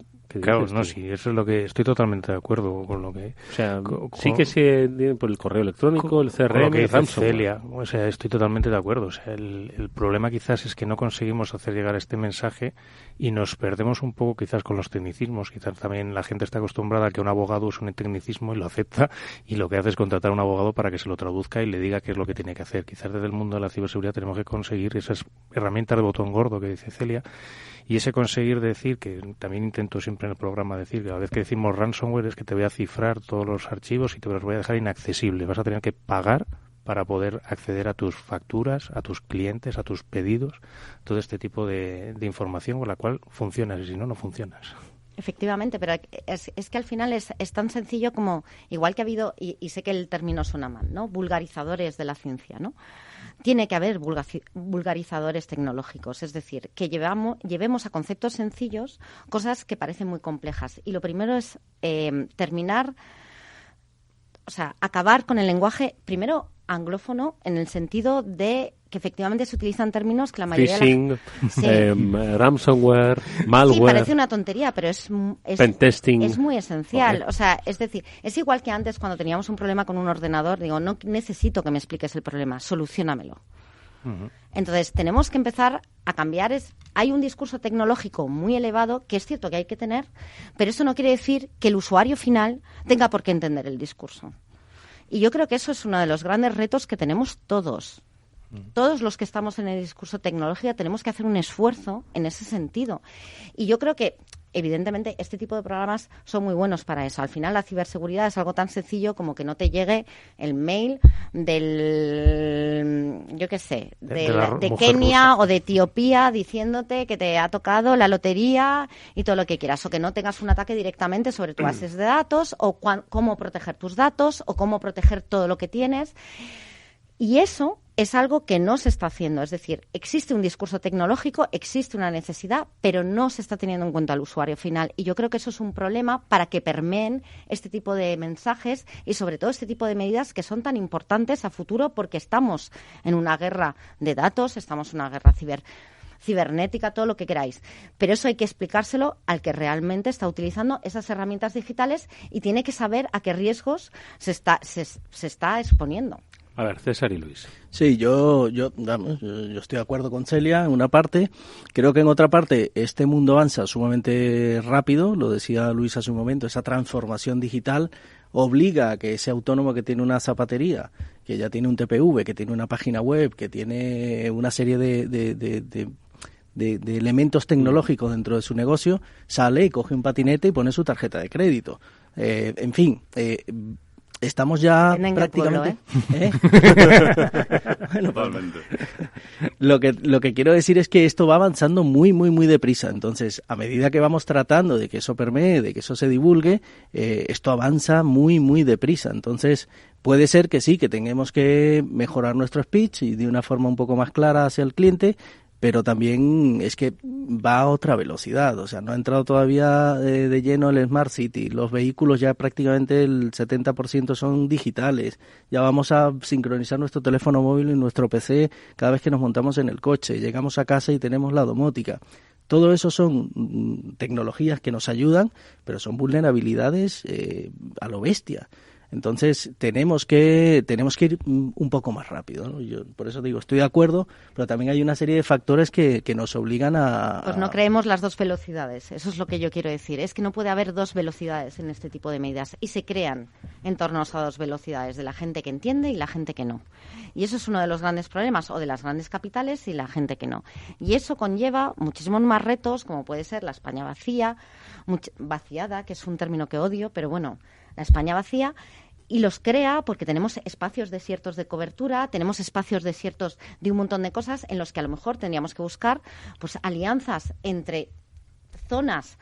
Claro, no, sí, eso es lo que estoy totalmente de acuerdo con lo que... O sea, sí que se por el correo electrónico, el CRM, lo que dice ransomware. Celia, o sea, estoy totalmente de acuerdo. O sea, el problema quizás es que no conseguimos hacer llegar este mensaje y nos perdemos un poco quizás con los tecnicismos. Quizás también la gente está acostumbrada a que un abogado use un tecnicismo y lo acepta, y lo que hace es contratar a un abogado para que se lo traduzca y le diga qué es lo que tiene que hacer. Quizás desde el mundo de la ciberseguridad tenemos que conseguir esas herramientas de botón gordo que dice Celia, y ese conseguir decir, que también intento siempre en el programa decir, que cada vez que decimos ransomware es que te voy a cifrar todos los archivos y te los voy a dejar inaccesibles. Vas a tener que pagar para poder acceder a tus facturas, a tus clientes, a tus pedidos, todo este tipo de información con la cual funcionas, y si no, no funcionas. Efectivamente, pero es que al final es tan sencillo como, igual que ha habido, y sé que el término suena mal, ¿no?, vulgarizadores de la ciencia, ¿no? Tiene que haber vulgarizadores tecnológicos, es decir, que llevemos a conceptos sencillos cosas que parecen muy complejas. Y lo primero es acabar con el lenguaje, primero, anglófono, en el sentido de que efectivamente se utilizan términos que la mayoría phishing, ransomware, malware. Sí, parece una tontería, pero es muy esencial. Okay. O sea, es decir, es igual que antes cuando teníamos un problema con un ordenador, digo, no necesito que me expliques el problema, soluciónamelo. Uh-huh. Entonces, tenemos que empezar a cambiar. Hay un discurso tecnológico muy elevado, que es cierto que hay que tener, pero eso no quiere decir que el usuario final tenga por qué entender el discurso. Y yo creo que eso es uno de los grandes retos que tenemos todos. Todos los que estamos en el discurso tecnológico tenemos que hacer un esfuerzo en ese sentido. Y yo creo que, evidentemente, este tipo de programas son muy buenos para eso. Al final, la ciberseguridad es algo tan sencillo como que no te llegue el mail del, yo qué sé, de Kenia rusa o de Etiopía diciéndote que te ha tocado la lotería y todo lo que quieras. O que no tengas un ataque directamente sobre tus bases de datos, o cómo proteger tus datos, o cómo proteger todo lo que tienes. Y eso es algo que no se está haciendo. Es decir, existe un discurso tecnológico, existe una necesidad, pero no se está teniendo en cuenta al usuario final. Y yo creo que eso es un problema para que permeen este tipo de mensajes y, sobre todo, este tipo de medidas que son tan importantes a futuro, porque estamos en una guerra de datos, estamos en una guerra cibernética, todo lo que queráis. Pero eso hay que explicárselo al que realmente está utilizando esas herramientas digitales y tiene que saber a qué riesgos se está exponiendo. A ver, César y Luis. Sí, yo estoy de acuerdo con Celia en una parte. Creo que en otra parte este mundo avanza sumamente rápido, lo decía Luis hace un momento, esa transformación digital obliga a que ese autónomo que tiene una zapatería, que ya tiene un TPV, que tiene una página web, que tiene una serie de elementos tecnológicos dentro de su negocio, sale y coge un patinete y pone su tarjeta de crédito. En fin, estamos ya prácticamente... Bueno, totalmente. Lo que quiero decir es que esto va avanzando muy, muy, muy deprisa. Entonces, a medida que vamos tratando de que eso permee, de que eso se divulgue, esto avanza muy, muy deprisa. Entonces, puede ser que sí, que tengamos que mejorar nuestro speech y de una forma un poco más clara hacia el cliente, pero también es que va a otra velocidad. O sea, no ha entrado todavía de lleno el Smart City. Los vehículos ya prácticamente el 70% son digitales. Ya vamos a sincronizar nuestro teléfono móvil y nuestro PC cada vez que nos montamos en el coche. Llegamos a casa y tenemos la domótica. Todo eso son tecnologías que nos ayudan, pero son vulnerabilidades a lo bestia. Entonces tenemos que ir un poco más rápido, ¿no? Yo por eso digo, estoy de acuerdo, pero también hay una serie de factores que nos obligan a... Pues no creemos las dos velocidades, eso es lo que yo quiero decir. Es que no puede haber dos velocidades en este tipo de medidas y se crean entornos a dos velocidades, de la gente que entiende y la gente que no. Y eso es uno de los grandes problemas, o de las grandes capitales y la gente que no. Y eso conlleva muchísimos más retos, como puede ser la España vaciada, que es un término que odio, pero bueno, la España vacía, y los crea porque tenemos espacios desiertos de cobertura, tenemos espacios desiertos de un montón de cosas en los que a lo mejor tendríamos que buscar pues alianzas entre zonas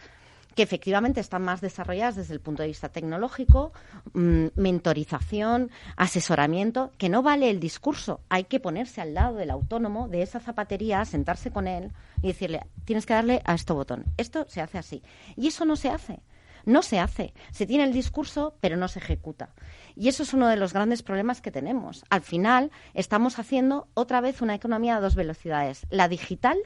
que efectivamente están más desarrolladas desde el punto de vista tecnológico, mentorización, asesoramiento, que no vale el discurso, hay que ponerse al lado del autónomo, de esa zapatería, sentarse con él y decirle, tienes que darle a este botón, esto se hace así. Y eso no se hace. No se hace. Se tiene el discurso, pero no se ejecuta. Y eso es uno de los grandes problemas que tenemos. Al final, estamos haciendo otra vez una economía a dos velocidades. La digital,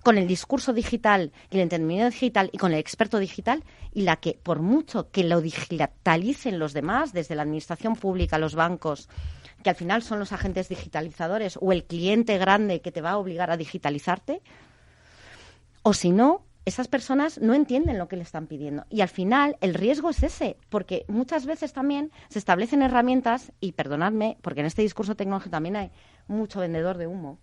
con el discurso digital y el entendimiento digital y con el experto digital, y la que, por mucho que lo digitalicen los demás, desde la administración pública, los bancos, que al final son los agentes digitalizadores, o el cliente grande que te va a obligar a digitalizarte, o si no, esas personas no entienden lo que le están pidiendo. Y al final el riesgo es ese, porque muchas veces también se establecen herramientas, y perdonadme, porque en este discurso tecnológico también hay mucho vendedor de humo,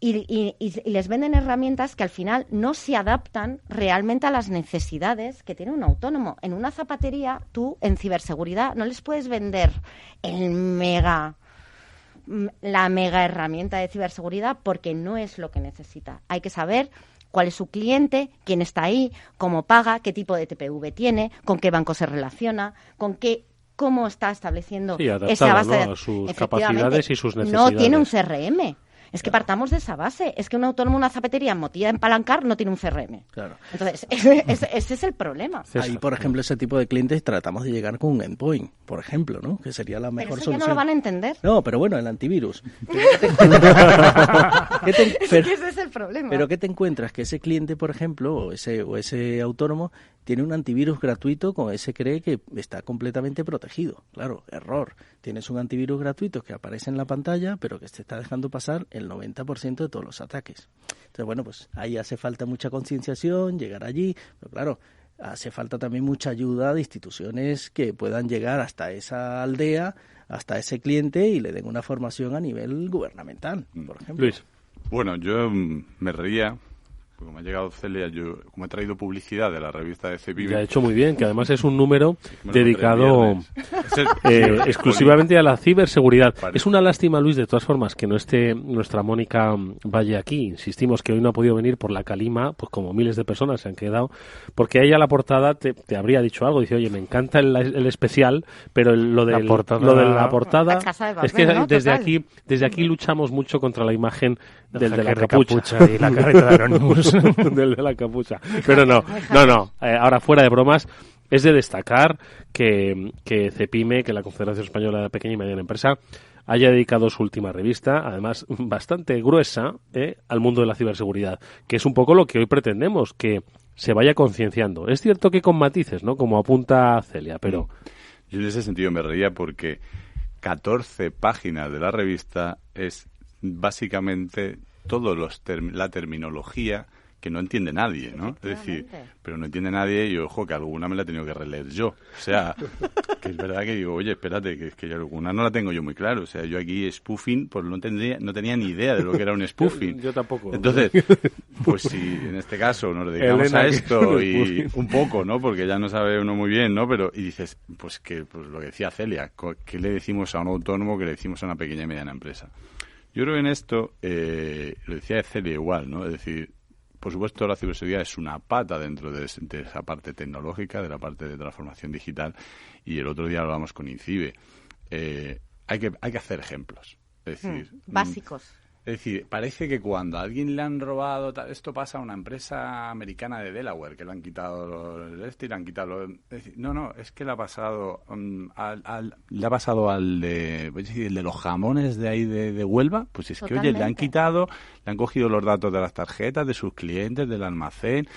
y les venden herramientas que al final no se adaptan realmente a las necesidades que tiene un autónomo. En una zapatería, tú en ciberseguridad no les puedes vender la mega herramienta de ciberseguridad porque no es lo que necesita. Hay que saber cuál es su cliente, quién está ahí, cómo paga, qué tipo de TPV tiene, con qué banco se relaciona, cómo está estableciendo esa base a sus capacidades y sus necesidades. No tiene un CRM. Es que partamos de esa base. Es que un autónomo, una zapatería motilla en Palancar no tiene un CRM. Claro. Entonces, ese es el problema. Ahí, por ejemplo, ese tipo de clientes tratamos de llegar con un endpoint, por ejemplo, ¿no? Que sería la mejor solución. Pero eso ya no lo van a entender. No, pero bueno, el antivirus. Es que ese es el problema. Pero ¿qué te encuentras? Que ese cliente, por ejemplo, o ese autónomo, tiene un antivirus gratuito con ese cree que está completamente protegido. Claro, error. Tienes un antivirus gratuito que aparece en la pantalla, pero que te está dejando pasar el 90% de todos los ataques. Entonces, bueno, pues ahí hace falta mucha concienciación, llegar allí, pero claro, hace falta también mucha ayuda de instituciones que puedan llegar hasta esa aldea, hasta ese cliente y le den una formación a nivel gubernamental, por ejemplo. Luis. Bueno, yo me reía, porque como ha llegado Celia, yo como he traído publicidad de la revista de Cepime... Ya ha hecho muy bien, que además es un número dedicado exclusivamente a la ciberseguridad. Es una lástima, Luis, de todas formas, que no esté nuestra Mónica Valle aquí. Insistimos que hoy no ha podido venir por la calima, pues como miles de personas se han quedado, porque ella la portada te habría dicho algo. Dice, oye, me encanta el especial, pero lo de la portada es que ¿no? desde aquí luchamos mucho contra la imagen del de la capucha y la carreta de Anonymous. Del de la capucha. Pero no. Ahora, fuera de bromas, es de destacar que Cepime, que la Confederación Española de Pequeña y Mediana Empresa, haya dedicado su última revista, además bastante gruesa, al mundo de la ciberseguridad, que es un poco lo que hoy pretendemos, que se vaya concienciando. Es cierto que con matices, ¿no? Como apunta Celia, pero... Yo en ese sentido me reía porque 14 páginas de la revista es básicamente la terminología que no entiende nadie, ¿no? Es decir, pero no entiende nadie y, ojo, que alguna me la he tenido que releer yo. O sea, que es verdad que digo, oye, espérate, que es que alguna no la tengo yo muy claro. O sea, yo aquí spoofing, pues no tenía ni idea de lo que era un spoofing. Yo tampoco. Entonces, pues si en este caso nos dedicamos a esto y un poco, ¿no? Porque ya no sabe uno muy bien, ¿no? Pero, y dices, pues lo que decía Celia, ¿qué le decimos a un autónomo, que le decimos a una pequeña y mediana empresa? Yo creo que en esto, lo decía Celia igual, ¿no? Es decir, por supuesto, la ciberseguridad es una pata dentro de esa parte tecnológica, de la parte de transformación digital, y el otro día hablábamos con INCIBE. Hay que hacer ejemplos. Es decir, básicos. Es decir, parece que cuando a alguien le han robado, esto pasa a una empresa americana de Delaware, que le han quitado es que le ha pasado al de los jamones de ahí de Huelva, pues es que, oye, le han cogido los datos de las tarjetas, de sus clientes, del almacén,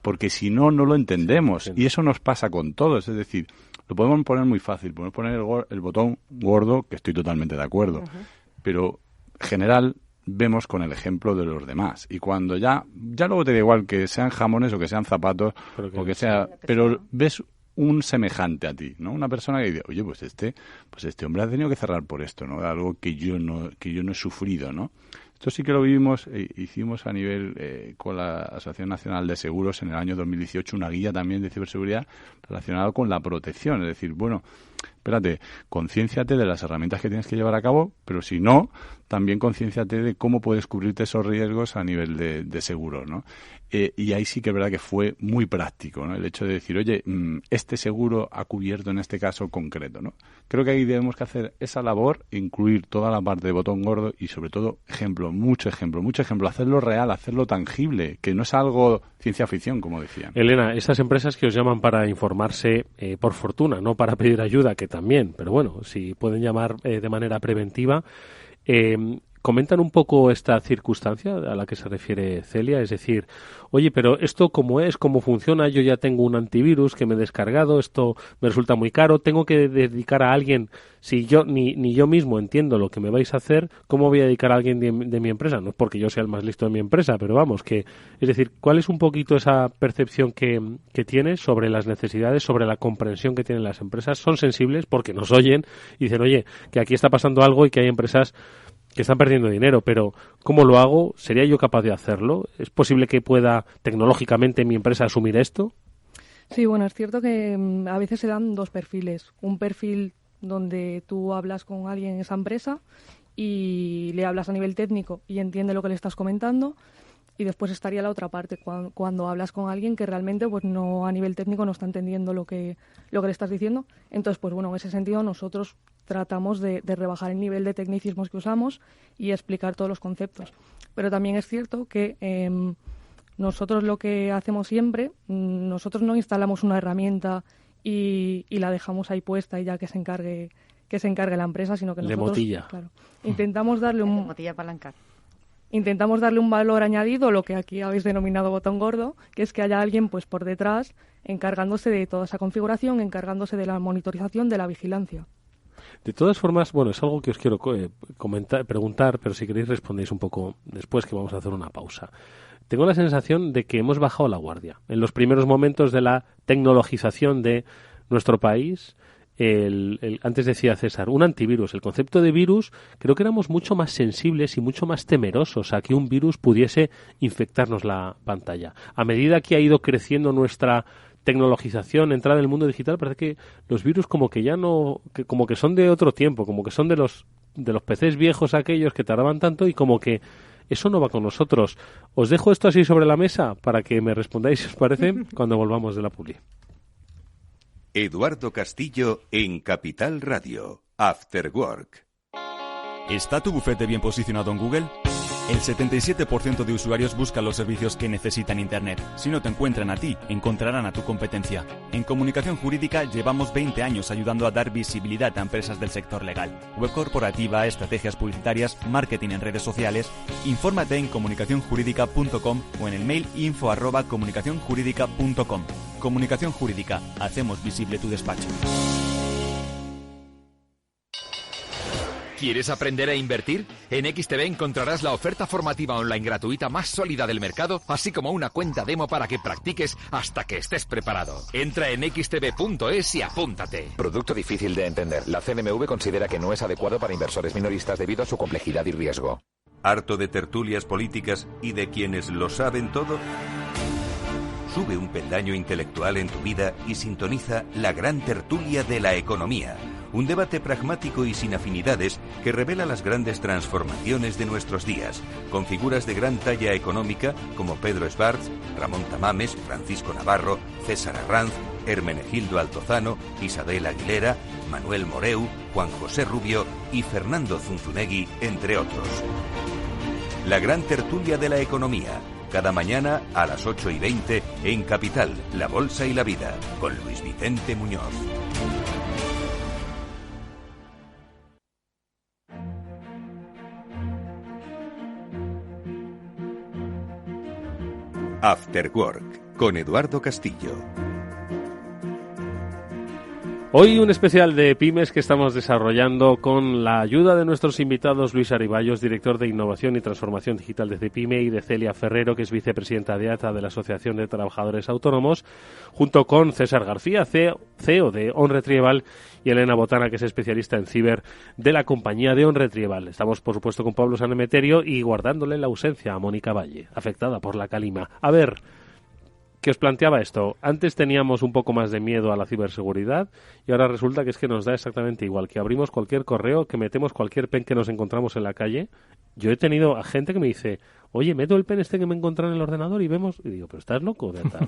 porque si no lo entendemos. Sí. Y eso nos pasa con todos, es decir, Lo podemos poner muy fácil, podemos poner el botón gordo, que estoy totalmente de acuerdo, pero en general vemos con el ejemplo de los demás. Y cuando ya luego te da igual que sean jamones o que sean zapatos, o que sea, pero ves un semejante a ti, ¿no? Una persona que dice, oye, pues este hombre ha tenido que cerrar por esto, ¿no? Algo que yo no he sufrido, ¿no? Esto sí que lo vivimos, hicimos a nivel con la Asociación Nacional de Seguros en el año 2018 una guía también de ciberseguridad relacionada con la protección. Es decir, bueno, espérate, concienciate de las herramientas que tienes que llevar a cabo, pero si no, también concienciate de cómo puedes cubrirte esos riesgos a nivel de seguros, ¿no? Y ahí sí que es verdad que fue muy práctico, ¿no? El hecho de decir, oye, este seguro ha cubierto en este caso concreto, ¿no? Creo que ahí debemos que hacer esa labor, incluir toda la parte de botón gordo y sobre todo mucho ejemplo, hacerlo real, hacerlo tangible, que no es algo ciencia ficción, como decían. Elena, esas empresas que os llaman para informarse por fortuna, no para pedir ayuda, que también, pero bueno, si pueden llamar de manera preventiva, comentan un poco esta circunstancia a la que se refiere Celia, es decir, oye, pero esto cómo es, cómo funciona, yo ya tengo un antivirus que me he descargado, esto me resulta muy caro, tengo que dedicar a alguien, si yo ni yo mismo entiendo lo que me vais a hacer, ¿cómo voy a dedicar a alguien de mi empresa? No es porque yo sea el más listo de mi empresa, pero vamos, es decir, ¿cuál es un poquito esa percepción que tienes sobre las necesidades, sobre la comprensión que tienen las empresas? Son sensibles porque nos oyen y dicen, oye, que aquí está pasando algo y que hay empresas que están perdiendo dinero, pero ¿cómo lo hago? ¿Sería yo capaz de hacerlo? ¿Es posible que pueda tecnológicamente mi empresa asumir esto? Sí, bueno, es cierto que a veces se dan dos perfiles. Un perfil donde tú hablas con alguien en esa empresa y le hablas a nivel técnico y entiende lo que le estás comentando, y después estaría la otra parte, cuando hablas con alguien que realmente pues no, a nivel técnico no está entendiendo lo que le estás diciendo. Entonces, pues bueno, en ese sentido nosotros tratamos de rebajar el nivel de tecnicismos que usamos y explicar todos los conceptos. Pero también es cierto que nosotros lo que hacemos siempre, nosotros no instalamos una herramienta y la dejamos ahí puesta y ya que se encargue la empresa, sino que nosotros, claro, intentamos darle un valor añadido, lo que aquí habéis denominado botón gordo, que es que haya alguien pues por detrás encargándose de toda esa configuración, encargándose de la monitorización, de la vigilancia. De todas formas, bueno, es algo que os quiero preguntar, pero si queréis respondéis un poco después, que vamos a hacer una pausa. Tengo la sensación de que hemos bajado la guardia. En los primeros momentos de la tecnologización de nuestro país, antes decía César, un antivirus. El concepto de virus, creo que éramos mucho más sensibles y mucho más temerosos a que un virus pudiese infectarnos la pantalla. A medida que ha ido creciendo nuestra tecnologización, entrada en el mundo digital, parece que los virus como que ya no, como que son de otro tiempo, como que son de los PCs viejos aquellos que tardaban tanto, y como que eso no va con nosotros. Os dejo esto así sobre la mesa para que me respondáis, si os parece, cuando volvamos de la publi. Eduardo Castillo en Capital Radio, After Work. ¿Está tu bufete bien posicionado en Google? El 77% de usuarios buscan los servicios que necesitan Internet. Si no te encuentran a ti, encontrarán a tu competencia. En Comunicación Jurídica llevamos 20 años ayudando a dar visibilidad a empresas del sector legal. Web corporativa, estrategias publicitarias, marketing en redes sociales. Infórmate en comunicacionjurídica.com o en el mail info@comunicacionjurídica.com. Comunicación Jurídica. Hacemos visible tu despacho. ¿Quieres aprender a invertir? En XTB encontrarás la oferta formativa online gratuita más sólida del mercado, así como una cuenta demo para que practiques hasta que estés preparado. Entra en xtb.es y apúntate. Producto difícil de entender. La CNMV considera que no es adecuado para inversores minoristas debido a su complejidad y riesgo. ¿Harto de tertulias políticas y de quienes lo saben todo? Sube un peldaño intelectual en tu vida y sintoniza la gran tertulia de la economía. Un debate pragmático y sin afinidades que revela las grandes transformaciones de nuestros días, con figuras de gran talla económica como Pedro Esbarz, Ramón Tamames, Francisco Navarro, César Arranz, Hermenegildo Altozano, Isabel Aguilera, Manuel Moreu, Juan José Rubio y Fernando Zunzunegui, entre otros. La gran tertulia de la economía, cada mañana a las 8:20 en Capital, La Bolsa y la Vida, con Luis Vicente Muñoz. After Work, con Eduardo Castillo. Hoy un especial de pymes que estamos desarrollando con la ayuda de nuestros invitados Luis Ariballos, director de Innovación y Transformación Digital de CEPIME, y de Celia Ferrero, que es vicepresidenta de ATA de la Asociación de Trabajadores Autónomos, junto con César García, CEO de OnRetrieval, y Elena Botana, que es especialista en ciber de la compañía de OnRetrieval. Estamos, por supuesto, con Pablo Sanemeterio y guardándole la ausencia a Mónica Valle, afectada por la calima. A ver, que os planteaba esto. Antes teníamos un poco más de miedo a la ciberseguridad y ahora resulta que es que nos da exactamente igual, que abrimos cualquier correo, que metemos cualquier pen que nos encontramos en la calle. Yo he tenido a gente que me dice, oye, meto el pen este que me encontré en el ordenador y vemos, y digo, pero estás loco de atar.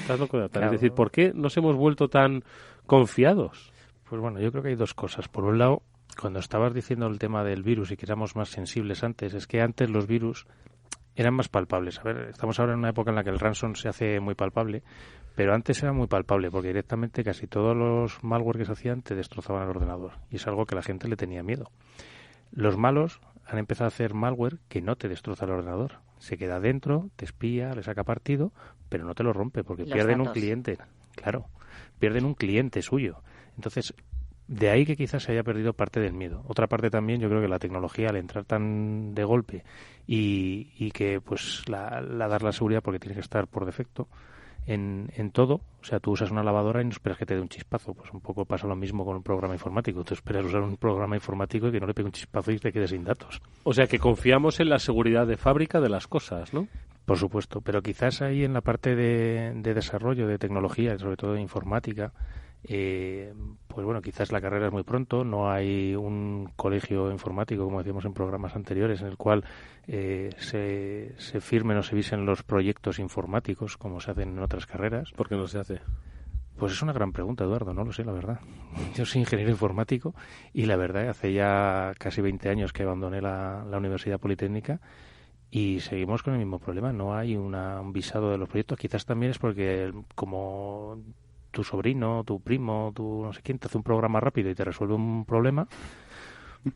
Estás loco de atar. Claro. Es decir, ¿por qué nos hemos vuelto tan confiados? Pues bueno, yo creo que hay dos cosas. Por un lado, cuando estabas diciendo el tema del virus y que éramos más sensibles antes, es que antes los virus eran más palpables. A ver, estamos ahora en una época en la que el ransom se hace muy palpable, pero antes era muy palpable porque directamente casi todos los malware que se hacían te destrozaban el ordenador y es algo que la gente le tenía miedo. Los malos han empezado a hacer malware que no te destroza el ordenador. Se queda dentro, te espía, le saca partido, pero no te lo rompe porque pierden datos. Un cliente. Claro, pierden un cliente suyo. Entonces, de ahí que quizás se haya perdido parte del miedo. Otra parte también, yo creo que la tecnología, al entrar tan de golpe y que pues la dar la seguridad porque tiene que estar por defecto en todo, o sea, tú usas una lavadora y no esperas que te dé un chispazo. Pues un poco pasa lo mismo con un programa informático. Tú esperas usar un programa informático y que no le pegue un chispazo y te quedes sin datos. O sea, que confiamos en la seguridad de fábrica de las cosas, ¿no? Por supuesto, pero quizás ahí en la parte de desarrollo de tecnología, sobre todo de informática, pues bueno, quizás la carrera es muy pronto, no hay un colegio informático, como decíamos en programas anteriores, en el cual se firmen o se visen los proyectos informáticos como se hacen en otras carreras. ¿Por qué no se hace? Pues es una gran pregunta, Eduardo, no lo sé, la verdad. Yo soy ingeniero informático y la verdad hace ya casi 20 años que abandoné la Universidad Politécnica y seguimos con el mismo problema. No hay un visado de los proyectos. Quizás también es porque como tu sobrino, tu primo, tu no sé quién te hace un programa rápido y te resuelve un problema,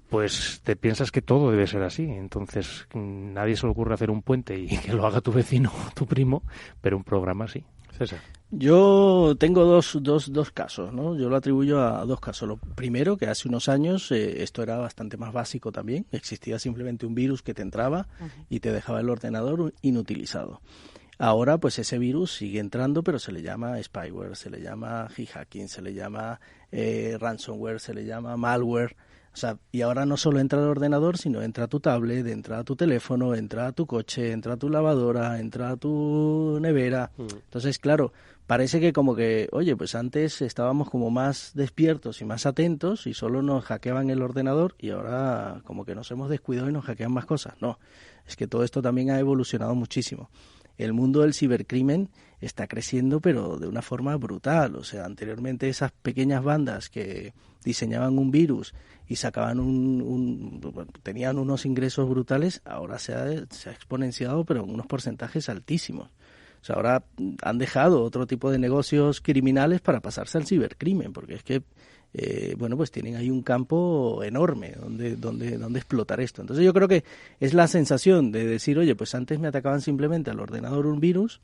pues te piensas que todo debe ser así. Entonces nadie se le ocurre hacer un puente y que lo haga tu vecino, tu primo, pero un programa sí. César. Yo tengo dos casos, ¿no? Yo lo atribuyo a dos casos. Lo primero, que hace unos años esto era bastante más básico también. Existía simplemente un virus que te entraba y te dejaba el ordenador inutilizado. Ahora, pues ese virus sigue entrando, pero se le llama spyware, se le llama hijacking, se le llama ransomware, se le llama malware. O sea, y ahora no solo entra al ordenador, sino entra a tu tablet, entra a tu teléfono, entra a tu coche, entra a tu lavadora, entra a tu nevera. Entonces, claro, parece que como que, oye, pues antes estábamos como más despiertos y más atentos y solo nos hackeaban el ordenador y ahora como que nos hemos descuidado y nos hackean más cosas. No, es que todo esto también ha evolucionado muchísimo. El mundo del cibercrimen está creciendo, pero de una forma brutal. O sea, anteriormente esas pequeñas bandas que diseñaban un virus y sacaban tenían unos ingresos brutales, ahora se ha exponenciado, pero en unos porcentajes altísimos. O sea, ahora han dejado otro tipo de negocios criminales para pasarse al cibercrimen, porque es que bueno, pues tienen ahí un campo enorme donde explotar esto. Entonces yo creo que es la sensación de decir, oye, pues antes me atacaban simplemente al ordenador un virus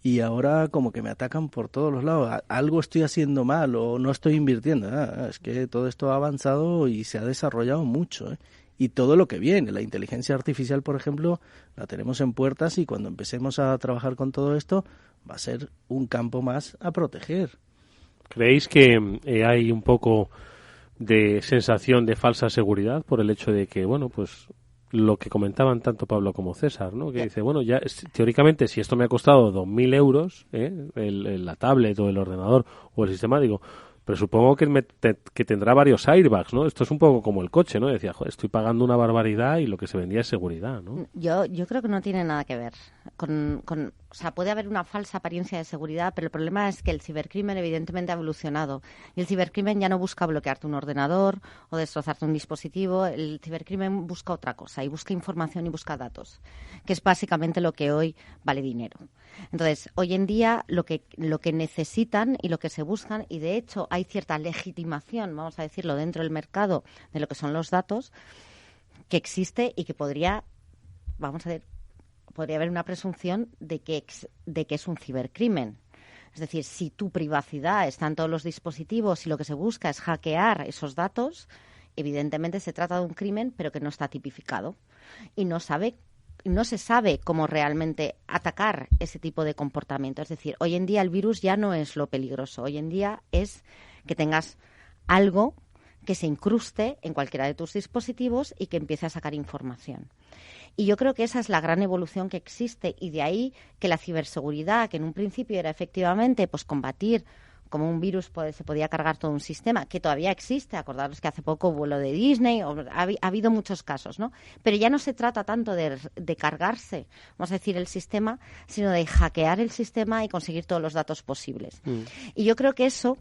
y ahora como que me atacan por todos los lados. Algo estoy haciendo mal o no estoy invirtiendo. Es que todo esto ha avanzado y se ha desarrollado mucho, Y todo lo que viene, la inteligencia artificial, por ejemplo, la tenemos en puertas y cuando empecemos a trabajar con todo esto va a ser un campo más a proteger. ¿Creéis que hay un poco de sensación de falsa seguridad por el hecho de que, bueno, pues lo que comentaban tanto Pablo como César, ¿no? Que dice, bueno, ya teóricamente si esto me ha costado 2.000 euros, la tablet o el ordenador o el sistema, digo, pero supongo que tendrá varios airbags, ¿no? Esto es un poco como el coche, ¿no? Decía, joder, estoy pagando una barbaridad y lo que se vendía es seguridad, ¿no? Yo creo que no tiene nada que ver o sea, puede haber una falsa apariencia de seguridad, pero el problema es que el cibercrimen evidentemente ha evolucionado. Y el cibercrimen ya no busca bloquearte un ordenador o destrozarte un dispositivo. El cibercrimen busca otra cosa, y busca información y busca datos, que es básicamente lo que hoy vale dinero. Entonces, hoy en día lo que necesitan y lo que se buscan, y de hecho hay cierta legitimación, vamos a decirlo, dentro del mercado de lo que son los datos, que existe y que podría haber una presunción de que es un cibercrimen. Es decir, si tu privacidad está en todos los dispositivos y lo que se busca es hackear esos datos, evidentemente se trata de un crimen, pero que no está tipificado. Y no se sabe cómo realmente atacar ese tipo de comportamiento. Es decir, hoy en día el virus ya no es lo peligroso. Hoy en día es que tengas algo que se incruste en cualquiera de tus dispositivos y que empiece a sacar información. Y yo creo que esa es la gran evolución que existe, y de ahí que la ciberseguridad, que en un principio era efectivamente pues combatir como un virus se podía cargar todo un sistema, que todavía existe. Acordaros que hace poco hubo lo de Disney, ha habido muchos casos, ¿no? Pero ya no se trata tanto de cargarse, vamos a decir, el sistema, sino de hackear el sistema y conseguir todos los datos posibles. Y yo creo que eso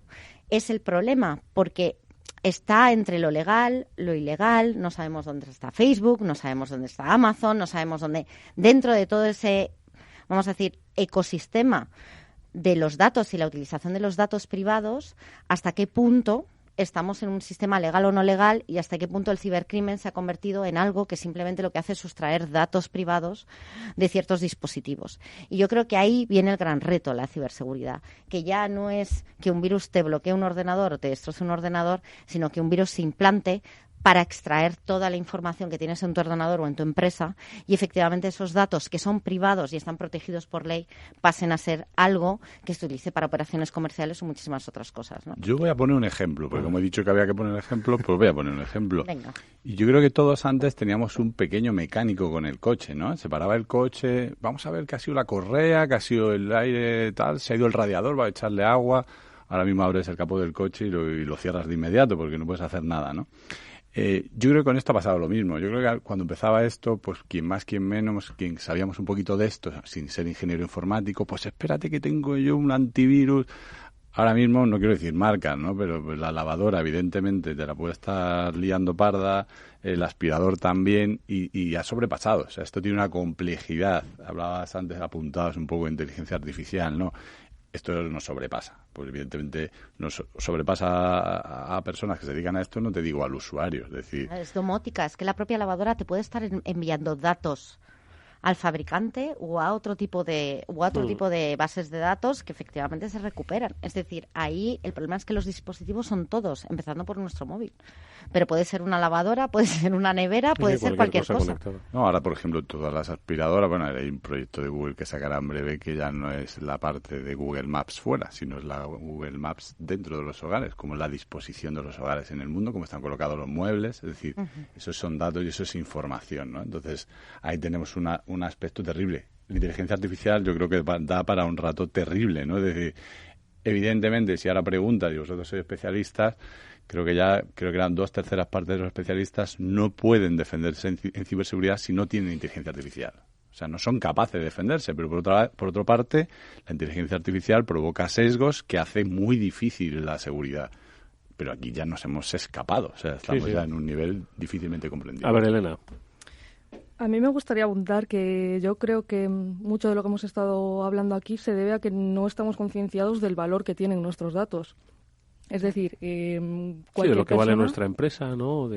es el problema, porque está entre lo legal, lo ilegal, no sabemos dónde está Facebook, no sabemos dónde está Amazon, no sabemos dónde, dentro de todo ese, vamos a decir, ecosistema de los datos y la utilización de los datos privados, hasta qué punto estamos en un sistema legal o no legal, y hasta qué punto el cibercrimen se ha convertido en algo que simplemente lo que hace es sustraer datos privados de ciertos dispositivos. Y yo creo que ahí viene el gran reto, la ciberseguridad, que ya no es que un virus te bloquee un ordenador o te destroce un ordenador, sino que un virus se implante para extraer toda la información que tienes en tu ordenador o en tu empresa, y efectivamente esos datos que son privados y están protegidos por ley pasen a ser algo que se utilice para operaciones comerciales o muchísimas otras cosas, ¿no? Yo voy a poner un ejemplo, porque como he dicho que había que poner un ejemplo, pues voy a poner un ejemplo. Venga. Y yo creo que todos antes teníamos un pequeño mecánico con el coche, ¿no? Se paraba el coche, vamos a ver qué ha sido la correa, qué ha sido el aire, tal, se ha ido el radiador, va a echarle agua. Ahora mismo abres el capó del coche y lo cierras de inmediato porque no puedes hacer nada, ¿no? Yo creo que con esto ha pasado lo mismo. Yo creo que cuando empezaba esto, pues quien más, quien menos, quien sabíamos un poquito de esto, sin ser ingeniero informático, pues espérate que tengo yo un antivirus. Ahora mismo, no quiero decir marcas, ¿no? Pero pues, la lavadora, evidentemente, te la puede estar liando parda, el aspirador también, y ha sobrepasado. O sea, esto tiene una complejidad. Hablabas antes, apuntabas un poco de inteligencia artificial, ¿no? Esto nos sobrepasa, pues evidentemente nos sobrepasa a personas que se dedican a esto, no te digo al usuario, es decir... Es domótica, es que la propia lavadora te puede estar enviando datos al fabricante o a otro tipo de bases de datos que efectivamente se recuperan. Es decir, ahí el problema es que los dispositivos son todos, empezando por nuestro móvil. Pero puede ser una lavadora, puede ser una nevera, puede ser cualquier cosa. No, ahora, por ejemplo, todas las aspiradoras, bueno, hay un proyecto de Google que sacará en breve que ya no es la parte de Google Maps fuera, sino es la Google Maps dentro de los hogares, como la disposición de los hogares en el mundo, cómo están colocados los muebles, es decir, esos son datos y eso es información, ¿no? Entonces, ahí tenemos un aspecto terrible. La inteligencia artificial yo creo que da para un rato terrible, ¿no? Es decir, evidentemente, si ahora preguntas, y vosotros sois especialistas, creo que eran 2/3 partes de los especialistas no pueden defenderse en ciberseguridad si no tienen inteligencia artificial. O sea, no son capaces de defenderse, pero por otra parte, la inteligencia artificial provoca sesgos que hace muy difícil la seguridad. Pero aquí ya nos hemos escapado, o sea, estamos ya en un nivel difícilmente comprendido. A ver, Elena. A mí me gustaría apuntar que yo creo que mucho de lo que hemos estado hablando aquí se debe a que no estamos concienciados del valor que tienen nuestros datos. Es decir, de lo que vale nuestra empresa, ¿no?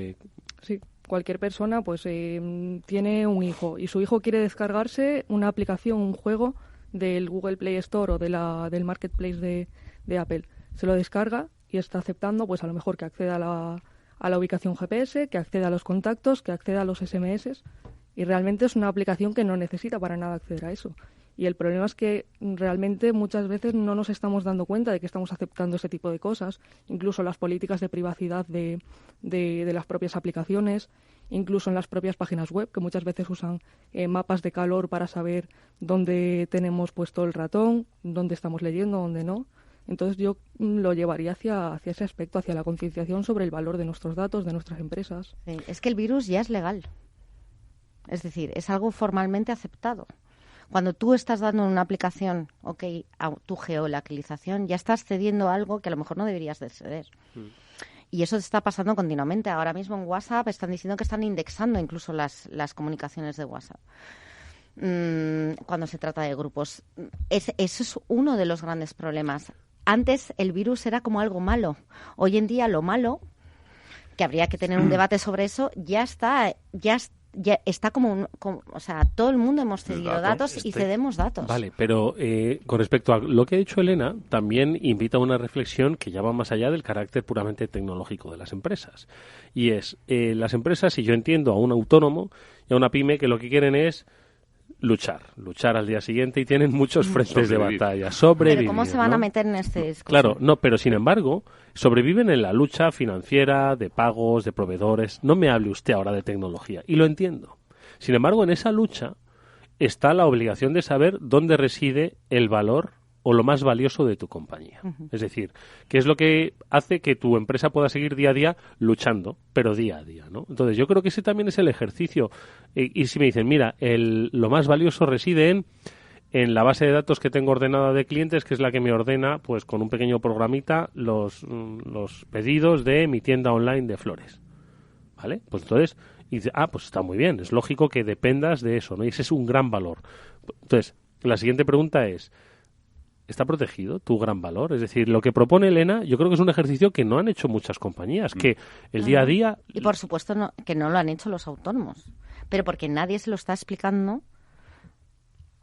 Sí, cualquier persona pues tiene un hijo y su hijo quiere descargarse una aplicación, un juego del Google Play Store o del Marketplace de Apple. Se lo descarga y está aceptando pues a lo mejor que acceda a la ubicación GPS, que acceda a los contactos, que acceda a los SMS. Y realmente es una aplicación que no necesita para nada acceder a eso. Y el problema es que realmente muchas veces no nos estamos dando cuenta de que estamos aceptando ese tipo de cosas. Incluso las políticas de privacidad de las propias aplicaciones, incluso en las propias páginas web, que muchas veces usan mapas de calor para saber dónde tenemos puesto el ratón, dónde estamos leyendo, dónde no. Entonces yo lo llevaría hacia ese aspecto, hacia la concienciación sobre el valor de nuestros datos, de nuestras empresas. Sí, es que el virus ya es legal. Es decir, es algo formalmente aceptado. Cuando tú estás dando en una aplicación, a tu geolocalización, ya estás cediendo algo que a lo mejor no deberías de ceder. Y eso está pasando continuamente. Ahora mismo en WhatsApp están diciendo que están indexando incluso las comunicaciones de WhatsApp. Cuando se trata de grupos. Eso es uno de los grandes problemas. Antes el virus era como algo malo. Hoy en día lo malo, que habría que tener un debate sobre eso, ya ya está o sea, todo el mundo hemos cedido datos y cedemos datos. Vale, pero con respecto a lo que ha dicho Elena, también invita a una reflexión que ya va más allá del carácter puramente tecnológico de las empresas. Y es, las empresas, si yo entiendo a un autónomo y a una pyme, que lo que quieren es luchar al día siguiente y tienen muchos frentes de batalla. Sobrevivir. ¿Pero cómo se van a meter en este discurso? Claro, no, pero sin embargo, sobreviven en la lucha financiera, de pagos, de proveedores. No me hable usted ahora de tecnología, y lo entiendo. Sin embargo, en esa lucha está la obligación de saber dónde reside el valor o lo más valioso de tu compañía. Uh-huh. Es decir, qué es lo que hace que tu empresa pueda seguir día a día luchando, pero día a día, ¿no? Entonces, yo creo que ese también es el ejercicio. Y si me dicen, mira, lo más valioso reside en la base de datos que tengo ordenada de clientes, que es la que me ordena, pues con un pequeño programita, los pedidos de mi tienda online de flores. ¿Vale? Pues entonces, y dice, pues está muy bien, es lógico que dependas de eso, ¿no? Y ese es un gran valor. Entonces, la siguiente pregunta es, ¿está protegido tu gran valor? Es decir, lo que propone Elena, yo creo que es un ejercicio que no han hecho muchas compañías, que el día a día... Y por supuesto que no lo han hecho los autónomos, pero porque nadie se lo está explicando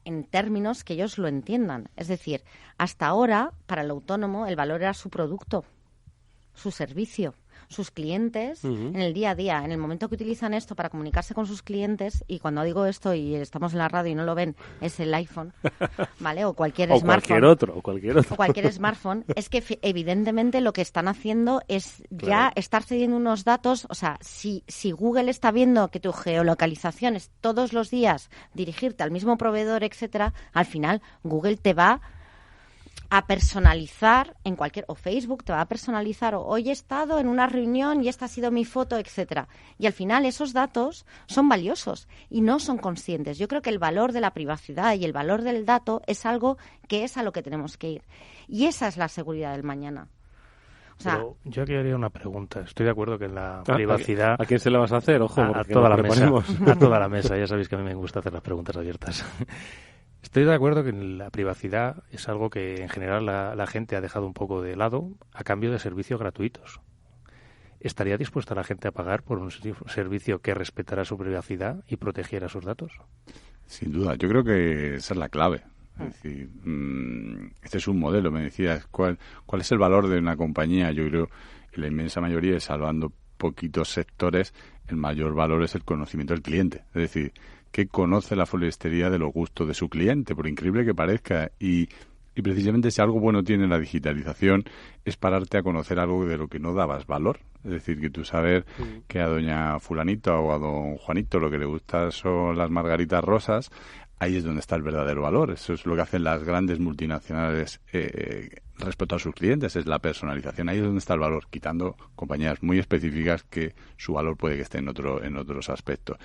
en términos que ellos lo entiendan. Es decir, hasta ahora, para el autónomo, el valor era su producto, su servicio, sus clientes, en el día a día, en el momento que utilizan esto para comunicarse con sus clientes, y cuando digo esto y estamos en la radio y no lo ven, es el iPhone, ¿vale? O cualquier smartphone. O cualquier smartphone. Es que evidentemente lo que están haciendo es ya estar cediendo unos datos. O sea, si Google está viendo que tu geolocalización es todos los días dirigirte al mismo proveedor, etcétera, al final Google te va a personalizar o Facebook te va a personalizar, o hoy he estado en una reunión y esta ha sido mi foto, etcétera. Y al final esos datos son valiosos y no son conscientes. Yo creo que el valor de la privacidad y el valor del dato es algo que es a lo que tenemos que ir. Y esa es la seguridad del mañana. O sea, pero yo aquí haría una pregunta. Estoy de acuerdo que en la privacidad... ¿A quién se la vas a hacer? Ojo, a toda la mesa. A toda la mesa. Ya sabéis que a mí me gusta hacer las preguntas abiertas. Estoy de acuerdo que la privacidad es algo que en general la gente ha dejado un poco de lado a cambio de servicios gratuitos. ¿Estaría dispuesta la gente a pagar por un servicio que respetara su privacidad y protegiera sus datos? Sin duda, yo creo que esa es la clave. Es decir, este es un modelo. Me decías, ¿cuál es el valor de una compañía? Yo creo que la inmensa mayoría, y salvando poquitos sectores, el mayor valor es el conocimiento del cliente. Es decir, que conoce la floristería de los gustos de su cliente, por increíble que parezca. Y precisamente si algo bueno tiene la digitalización es pararte a conocer algo de lo que no dabas valor. Es decir, que tú saber que a doña fulanita o a don Juanito lo que le gusta son las margaritas rosas, ahí es donde está el verdadero valor. Eso es lo que hacen las grandes multinacionales respecto a sus clientes, es la personalización. Ahí es donde está el valor, quitando compañías muy específicas que su valor puede que esté en otros aspectos.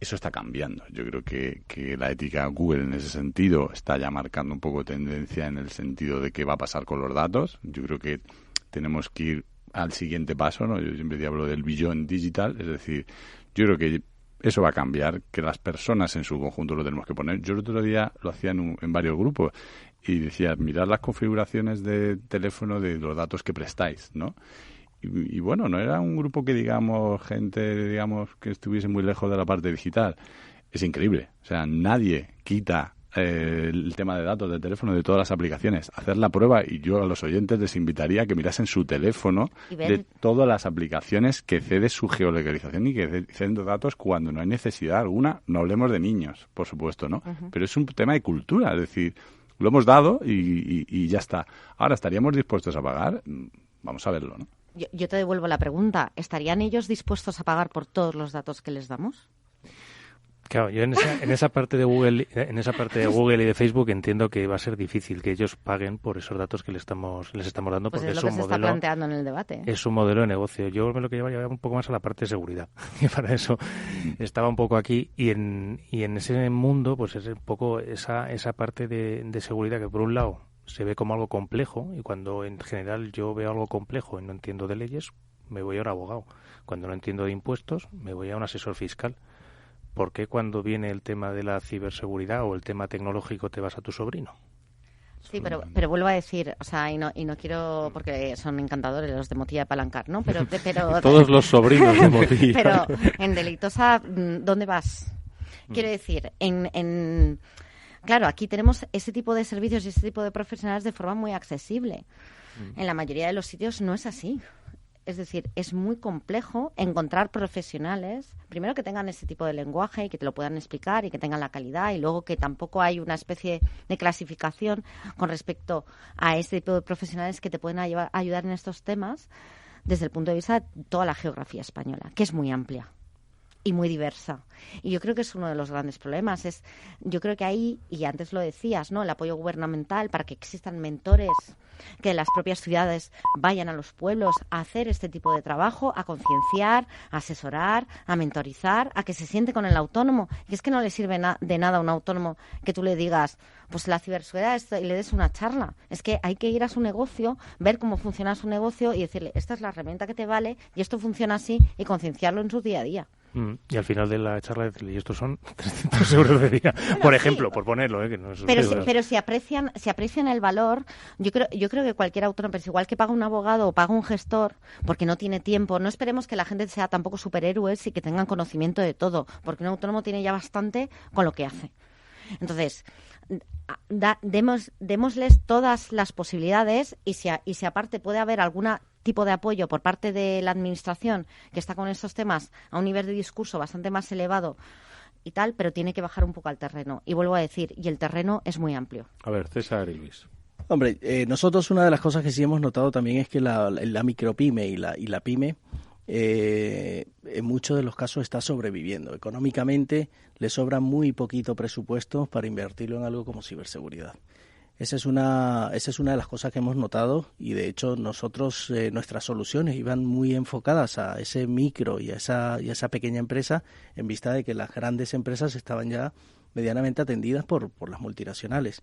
Eso está cambiando. Yo creo que la ética Google en ese sentido está ya marcando un poco tendencia en el sentido de qué va a pasar con los datos. Yo creo que tenemos que ir al siguiente paso, ¿no? Yo siempre hablo del billón digital, es decir, yo creo que eso va a cambiar, que las personas en su conjunto lo tenemos que poner. Yo el otro día lo hacía en varios grupos y decía, mirad las configuraciones de teléfono de los datos que prestáis, ¿no? Y bueno, no era un grupo que gente que estuviese muy lejos de la parte digital. Es increíble. O sea, nadie quita el tema de datos del teléfono de todas las aplicaciones. Hacer la prueba, y yo a los oyentes les invitaría a que mirasen su teléfono de todas las aplicaciones que cede su geolocalización y que ceden datos cuando no hay necesidad alguna. No hablemos de niños, por supuesto, ¿no? Uh-huh. Pero es un tema de cultura, es decir, lo hemos dado y ya está. Ahora, ¿estaríamos dispuestos a pagar? Vamos a verlo, ¿no? Yo te devuelvo la pregunta. ¿Estarían ellos dispuestos a pagar por todos los datos que les damos? Claro, yo en esa parte de Google, y de Facebook entiendo que va a ser difícil que ellos paguen por esos datos que les estamos dando, pues porque es lo que se está planteando en el debate. Es un modelo de negocio. Yo me lo que lleva un poco más a la parte de seguridad. Y para eso estaba un poco aquí y en ese mundo, pues es un poco esa parte de seguridad que por un lado se ve como algo complejo, y cuando en general yo veo algo complejo y no entiendo de leyes, me voy a un abogado. Cuando no entiendo de impuestos, me voy a un asesor fiscal. ¿Por qué cuando viene el tema de la ciberseguridad o el tema tecnológico te vas a tu sobrino? Sí, pero vuelvo a decir, o sea, y no quiero, porque son encantadores los de Motilla de Palancar, ¿no? Pero todos los sobrinos de Motilla. Pero en Deleitosa, ¿dónde vas? Quiero decir, claro, aquí tenemos ese tipo de servicios y ese tipo de profesionales de forma muy accesible. En la mayoría de los sitios no es así. Es decir, es muy complejo encontrar profesionales, primero que tengan ese tipo de lenguaje y que te lo puedan explicar y que tengan la calidad, y luego que tampoco hay una especie de clasificación con respecto a ese tipo de profesionales que te pueden ayudar en estos temas desde el punto de vista de toda la geografía española, que es muy amplia y muy diversa. Y yo creo que es uno de los grandes problemas. Yo creo que ahí, y antes lo decías, ¿no?, el apoyo gubernamental para que existan mentores, que las propias ciudades vayan a los pueblos a hacer este tipo de trabajo, a concienciar, a asesorar, a mentorizar, a que se siente con el autónomo. Y es que no le sirve de nada a un autónomo que tú le digas, pues la ciberseguridad y le des una charla. Es que hay que ir a su negocio, ver cómo funciona su negocio y decirle, esta es la herramienta que te vale y esto funciona así, y concienciarlo en su día a día. Y al final de la charla decirle, y estos son 300 euros de día, por ejemplo, por ponerlo, que no es... Pero si aprecian el valor, yo creo que cualquier autónomo, pero es igual que paga un abogado o paga un gestor, porque no tiene tiempo. No esperemos que la gente sea tampoco superhéroes y que tengan conocimiento de todo, porque un autónomo tiene ya bastante con lo que hace. Entonces, démosles todas las posibilidades, y si aparte puede haber alguna tipo de apoyo por parte de la administración que está con estos temas a un nivel de discurso bastante más elevado y tal, pero tiene que bajar un poco al terreno. Y vuelvo a decir, y el terreno es muy amplio. A ver, César y Luis. Hombre, nosotros una de las cosas que sí hemos notado también es que la micropyme y la pyme en muchos de los casos está sobreviviendo. Económicamente le sobra muy poquito presupuesto para invertirlo en algo como ciberseguridad. Esa es una de las cosas que hemos notado, y de hecho nosotros nuestras soluciones iban muy enfocadas a ese micro y a esa pequeña empresa, en vista de que las grandes empresas estaban ya medianamente atendidas por las multinacionales.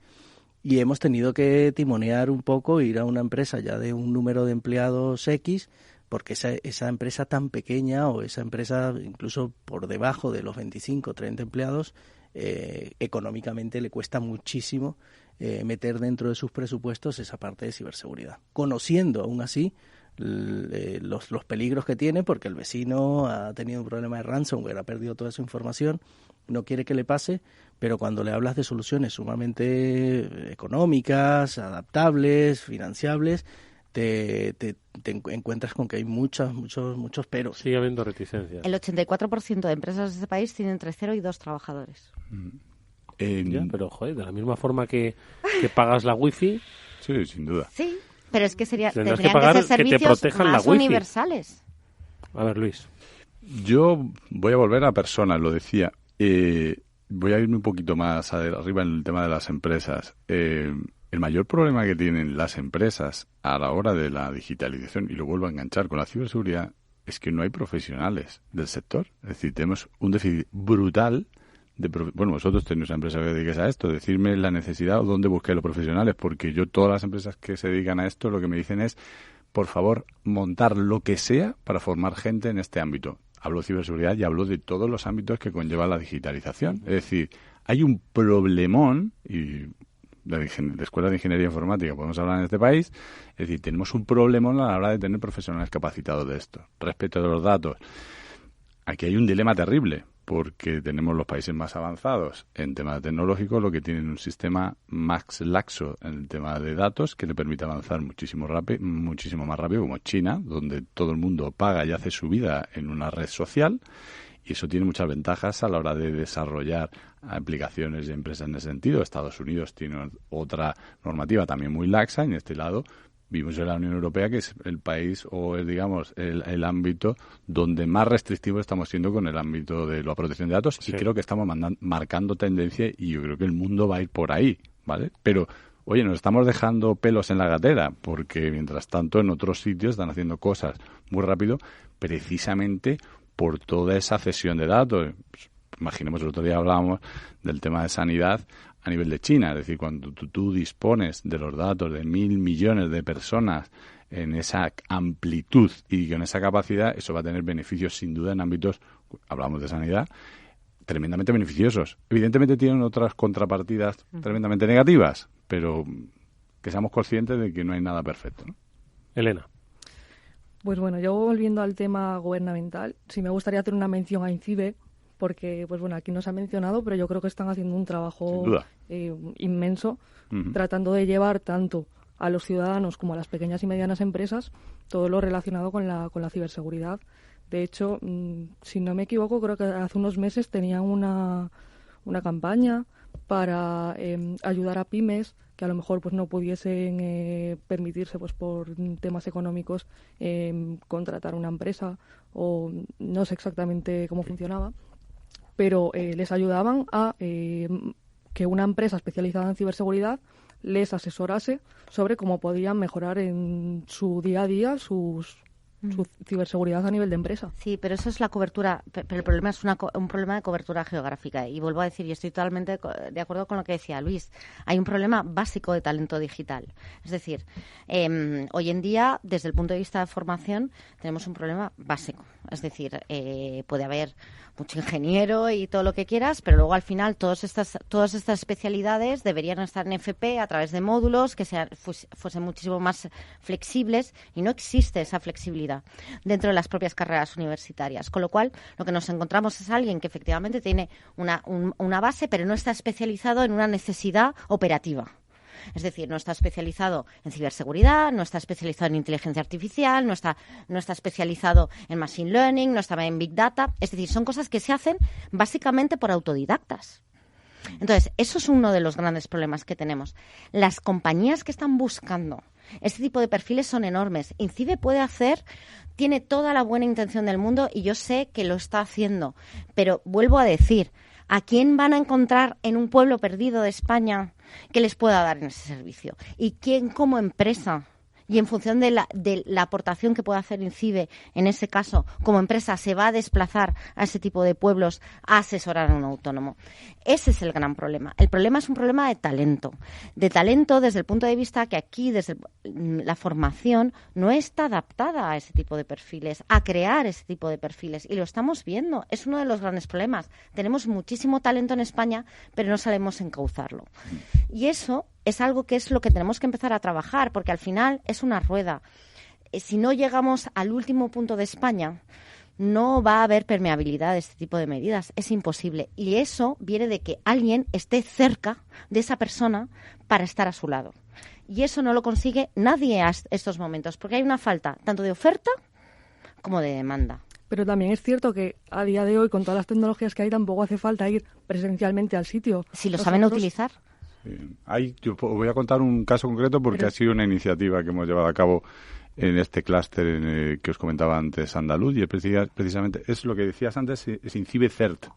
Y hemos tenido que timonear un poco, ir a una empresa ya de un número de empleados X, porque esa empresa tan pequeña, o esa empresa incluso por debajo de los 25 o 30 empleados, económicamente le cuesta muchísimo meter dentro de sus presupuestos esa parte de ciberseguridad, conociendo aún así los peligros que tiene, porque el vecino ha tenido un problema de ransomware, ha perdido toda su información, no quiere que le pase, pero cuando le hablas de soluciones sumamente económicas, adaptables, financiables, te encuentras con que hay muchos peros. Sigue habiendo reticencias. El 84% de empresas de este país tienen entre 0 y 2 trabajadores. Ya, pero joder, de la misma forma que pagas la wifi. Sí, sin duda. Sí, pero es que tendrían que pagar que ser servicios que te protejan más la wifi. universales. A ver, Luis. Yo voy a volver a personas, lo decía. Voy a irme un poquito más arriba en el tema de las empresas. El mayor problema que tienen las empresas a la hora de la digitalización, y lo vuelvo a enganchar con la ciberseguridad, es que no hay profesionales del sector. Es decir, tenemos un déficit brutal bueno, vosotros tenéis una empresa que dediquéis a esto, decirme la necesidad o dónde busqué los profesionales, porque yo, todas las empresas que se dedican a esto, lo que me dicen es, por favor, montar lo que sea para formar gente en este ámbito. Hablo de ciberseguridad y hablo de todos los ámbitos que conlleva la digitalización. Es decir, hay un problemón, y de escuelas de ingeniería informática podemos hablar en este país, es decir, tenemos un problemón a la hora de tener profesionales capacitados de esto. Respecto a los datos, aquí hay un dilema terrible, porque tenemos los países más avanzados en temas tecnológicos, lo que tienen un sistema más laxo en el tema de datos, que le permite avanzar muchísimo más rápido, como China, donde todo el mundo paga y hace su vida en una red social, y eso tiene muchas ventajas a la hora de desarrollar aplicaciones y empresas en ese sentido. Estados Unidos tiene otra normativa también muy laxa, y en este lado vivimos en la Unión Europea, que es el país o es, digamos, el ámbito donde más restrictivo estamos siendo con el ámbito de la protección de datos, sí. Y creo que estamos marcando tendencia, y yo creo que el mundo va a ir por ahí, ¿vale? Pero, oye, nos estamos dejando pelos en la gatera, porque mientras tanto en otros sitios están haciendo cosas muy rápido, precisamente por toda esa cesión de datos. Pues, imaginemos, el otro día hablábamos del tema de sanidad a nivel de China, es decir, cuando tú dispones de los datos de 1.000 millones de personas en esa amplitud y con esa capacidad, eso va a tener beneficios sin duda en ámbitos, hablamos de sanidad, tremendamente beneficiosos. Evidentemente tienen otras contrapartidas tremendamente negativas, pero que seamos conscientes de que no hay nada perfecto, ¿no? Elena. Pues bueno, yo volviendo al tema gubernamental, sí me gustaría hacer una mención a INCIBE, porque pues bueno, aquí no se ha mencionado, pero yo creo que están haciendo un trabajo inmenso, tratando de llevar tanto a los ciudadanos como a las pequeñas y medianas empresas todo lo relacionado con la ciberseguridad. De hecho, si no me equivoco, creo que hace unos meses tenían una campaña para ayudar a pymes que a lo mejor pues no pudiesen permitirse pues por temas económicos contratar una empresa, o no sé exactamente cómo funcionaba, pero les ayudaban a que una empresa especializada en ciberseguridad les asesorase sobre cómo podían mejorar en su día a día su ciberseguridad a nivel de empresa. Sí, pero eso es la cobertura, pero el problema es un problema de cobertura geográfica. Y vuelvo a decir, y estoy totalmente de acuerdo con lo que decía Luis, hay un problema básico de talento digital. Es decir, hoy en día, desde el punto de vista de formación, tenemos un problema básico. Es decir, puede haber mucho ingeniero y todo lo que quieras, pero luego al final todas estas especialidades deberían estar en FP a través de módulos que fuesen muchísimo más flexibles, y no existe esa flexibilidad dentro de las propias carreras universitarias, con lo cual lo que nos encontramos es alguien que efectivamente tiene una base, pero no está especializado en una necesidad operativa. Es decir, no está especializado en ciberseguridad, no está especializado en inteligencia artificial, no está especializado en machine learning, no está en big data. Es decir, son cosas que se hacen básicamente por autodidactas. Entonces, eso es uno de los grandes problemas que tenemos. Las compañías que están buscando este tipo de perfiles son enormes. INCIBE tiene toda la buena intención del mundo, y yo sé que lo está haciendo. Pero vuelvo a decir, ¿a quién van a encontrar en un pueblo perdido de España que les pueda dar en ese servicio? ¿Y quién como empresa, y en función de la aportación que pueda hacer INCIBE, en ese caso, como empresa, se va a desplazar a ese tipo de pueblos a asesorar a un autónomo? Ese es el gran problema. El problema es un problema de talento desde el punto de vista que aquí, desde la formación, no está adaptada a ese tipo de perfiles, a crear ese tipo de perfiles, y lo estamos viendo. Es uno de los grandes problemas. Tenemos muchísimo talento en España, pero no sabemos encauzarlo. Y eso es algo que es lo que tenemos que empezar a trabajar, porque al final es una rueda. Si no llegamos al último punto de España, no va a haber permeabilidad de este tipo de medidas. Es imposible. Y eso viene de que alguien esté cerca de esa persona para estar a su lado. Y eso no lo consigue nadie a estos momentos, porque hay una falta tanto de oferta como de demanda. Pero también es cierto que a día de hoy, con todas las tecnologías que hay, tampoco hace falta ir presencialmente al sitio. Si lo saben utilizar. Yo voy a contar un caso concreto porque ha sido una iniciativa que hemos llevado a cabo en este clúster que os comentaba antes, andaluz, y precisamente es lo que decías antes, es INCIBE CERT,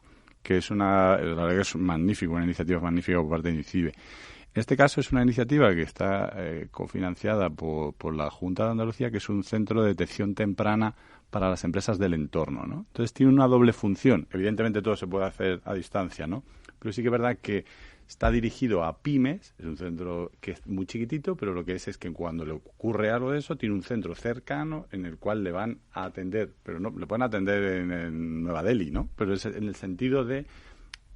que es la verdad que es magnífico, una iniciativa magnífica por parte de INCIBE. En este caso es una iniciativa que está cofinanciada por la Junta de Andalucía, que es un centro de detección temprana para las empresas del entorno, ¿no? Entonces tiene una doble función. Evidentemente todo se puede hacer a distancia, ¿no? Pero sí que es verdad que está dirigido a pymes, es un centro que es muy chiquitito, pero lo que es que cuando le ocurre algo de eso, tiene un centro cercano en el cual le van a atender, pero no le pueden atender en Nueva Delhi, ¿no? Pero es en el sentido de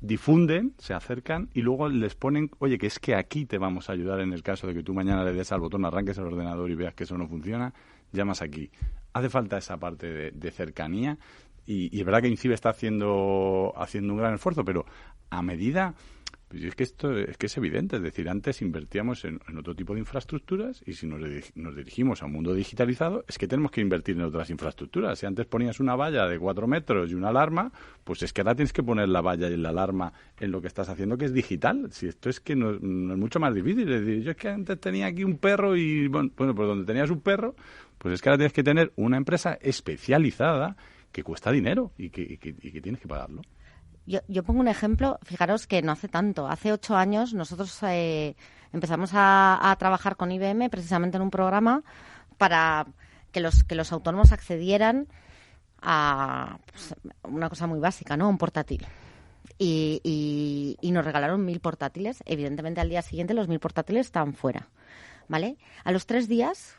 difunden, se acercan y luego les ponen, oye, que es que aquí te vamos a ayudar en el caso de que tú mañana le des al botón, arranques el ordenador y veas que eso no funciona, llamas aquí. Hace falta esa parte de cercanía y es verdad que INCIBE está haciendo un gran esfuerzo, pero a medida... Pues es que esto es que es evidente, es decir, antes invertíamos en otro tipo de infraestructuras y si nos dirigimos a un mundo digitalizado es que tenemos que invertir en otras infraestructuras. Si antes ponías una valla de 4 metros y una alarma, pues es que ahora tienes que poner la valla y la alarma en lo que estás haciendo, que es digital. Si esto es que no es mucho más difícil, es decir, yo es que antes tenía aquí un perro y, bueno, pues donde tenías un perro, pues es que ahora tienes que tener una empresa especializada que cuesta dinero y que tienes que pagarlo. Yo pongo un ejemplo, fijaros que no hace tanto, hace 8 años nosotros empezamos a trabajar con IBM precisamente en un programa para que los autónomos accedieran a una cosa muy básica, ¿no? Un portátil. Y nos regalaron 1.000 portátiles. Evidentemente al día siguiente los 1.000 portátiles estaban fuera, ¿vale? A los 3 días,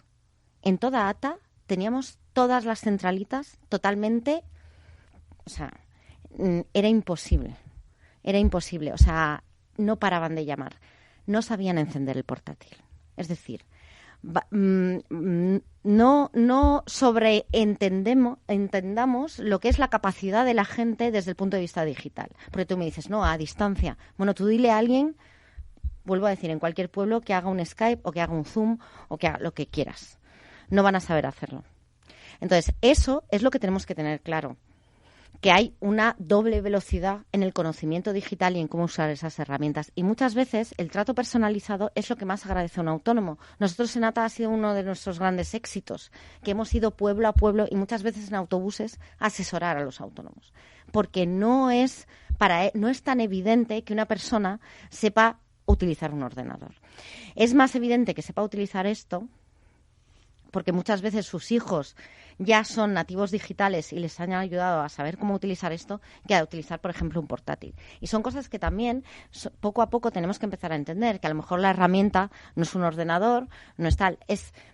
en toda ATA, teníamos todas las centralitas totalmente, o sea... Era imposible, o sea, no paraban de llamar, no sabían encender el portátil. Es decir, no entendamos lo que es la capacidad de la gente desde el punto de vista digital. Porque tú me dices, no, a distancia. Bueno, tú dile a alguien, vuelvo a decir, en cualquier pueblo que haga un Skype o que haga un Zoom o que haga lo que quieras. No van a saber hacerlo. Entonces, eso es lo que tenemos que tener claro. Que hay una doble velocidad en el conocimiento digital y en cómo usar esas herramientas. Y muchas veces el trato personalizado es lo que más agradece a un autónomo. Nosotros en ATA ha sido uno de nuestros grandes éxitos, que hemos ido pueblo a pueblo y muchas veces en autobuses a asesorar a los autónomos. Porque no es tan evidente que una persona sepa utilizar un ordenador. Es más evidente que sepa utilizar esto porque muchas veces sus hijos ya son nativos digitales y les han ayudado a saber cómo utilizar esto, que a utilizar, por ejemplo, un portátil. Y son cosas que también poco a poco tenemos que empezar a entender, que a lo mejor la herramienta no es un ordenador, no es tal,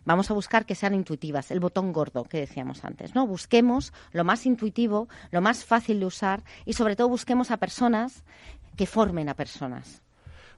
vamos a buscar que sean intuitivas, el botón gordo que decíamos antes, ¿no? Busquemos lo más intuitivo, lo más fácil de usar y sobre todo busquemos a personas que formen a personas.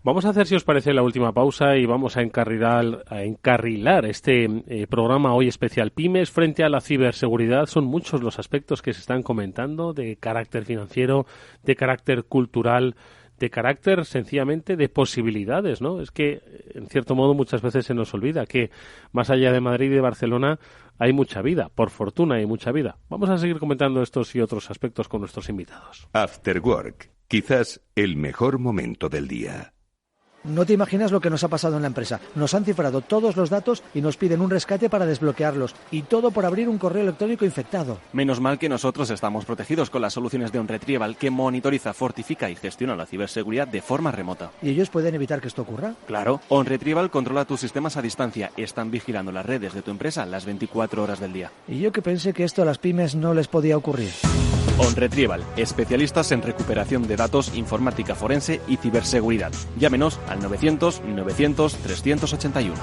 Vamos a hacer, si os parece, la última pausa y vamos a encarrilar este programa hoy especial Pymes frente a la ciberseguridad. Son muchos los aspectos que se están comentando de carácter financiero, de carácter cultural, de carácter sencillamente de posibilidades, ¿no? Es que, en cierto modo, muchas veces se nos olvida que más allá de Madrid y de Barcelona hay mucha vida, por fortuna hay mucha vida. Vamos a seguir comentando estos y otros aspectos con nuestros invitados. After Work, quizás el mejor momento del día. No te imaginas lo que nos ha pasado en la empresa. Nos han cifrado todos los datos y nos piden un rescate para desbloquearlos. Y todo por abrir un correo electrónico infectado. Menos mal que nosotros estamos protegidos con las soluciones de OnRetrieval que monitoriza, fortifica y gestiona la ciberseguridad de forma remota. ¿Y ellos pueden evitar que esto ocurra? Claro. OnRetrieval controla tus sistemas a distancia. Están vigilando las redes de tu empresa las 24 horas del día. Y yo que pensé que esto a las pymes no les podía ocurrir. OnRetrieval, especialistas en recuperación de datos, informática forense y ciberseguridad. Llámenos al 900-900-381.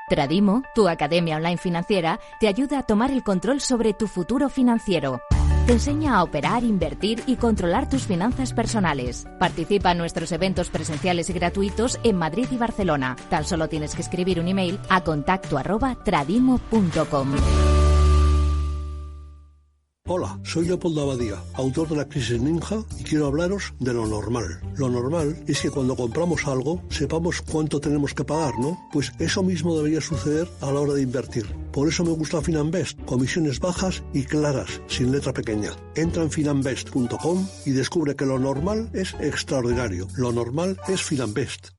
Tradimo, tu academia online financiera, te ayuda a tomar el control sobre tu futuro financiero. Te enseña a operar, invertir y controlar tus finanzas personales. Participa en nuestros eventos presenciales y gratuitos en Madrid y Barcelona. Tan solo tienes que escribir un email a contacto@tradimo.com. Hola, soy Leopoldo Abadía, autor de La Crisis Ninja, y quiero hablaros de lo normal. Lo normal es que cuando compramos algo sepamos cuánto tenemos que pagar, ¿no? Pues eso mismo debería suceder a la hora de invertir. Por eso me gusta Finanbest, comisiones bajas y claras, sin letra pequeña. Entra en finanbest.com y descubre que lo normal es extraordinario. Lo normal es Finanbest.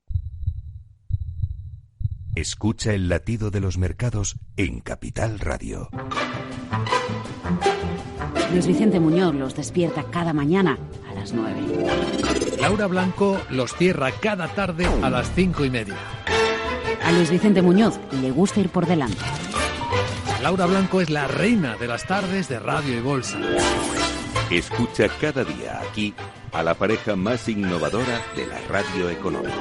Escucha el latido de los mercados en Capital Radio. Luis Vicente Muñoz los despierta cada mañana a las 9. Laura Blanco los cierra cada tarde a las 5:30. A Luis Vicente Muñoz le gusta ir por delante. Laura Blanco es la reina de las tardes de Radio y Bolsa. Escucha cada día aquí a la pareja más innovadora de la radio económica.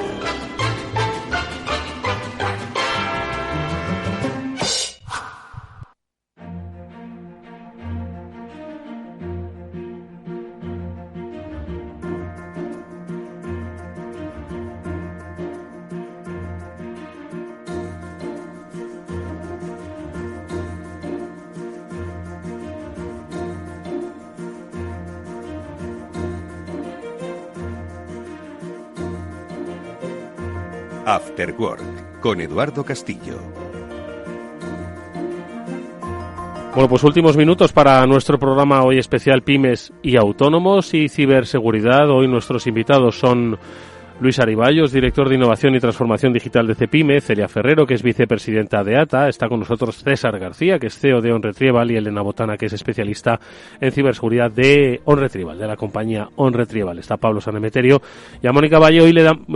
After Work, con Eduardo Castillo. Bueno, pues últimos minutos para nuestro programa hoy especial Pymes y Autónomos y Ciberseguridad. Hoy nuestros invitados son Luis Ariballos, director de Innovación y Transformación Digital de Cepyme, Celia Ferrero, que es vicepresidenta de ATA, está con nosotros César García, que es CEO de OnRetrieval, y Elena Botana, que es especialista en ciberseguridad de OnRetrieval, de la compañía OnRetrieval. Está Pablo Sanemeterio y a Mónica Valle hoy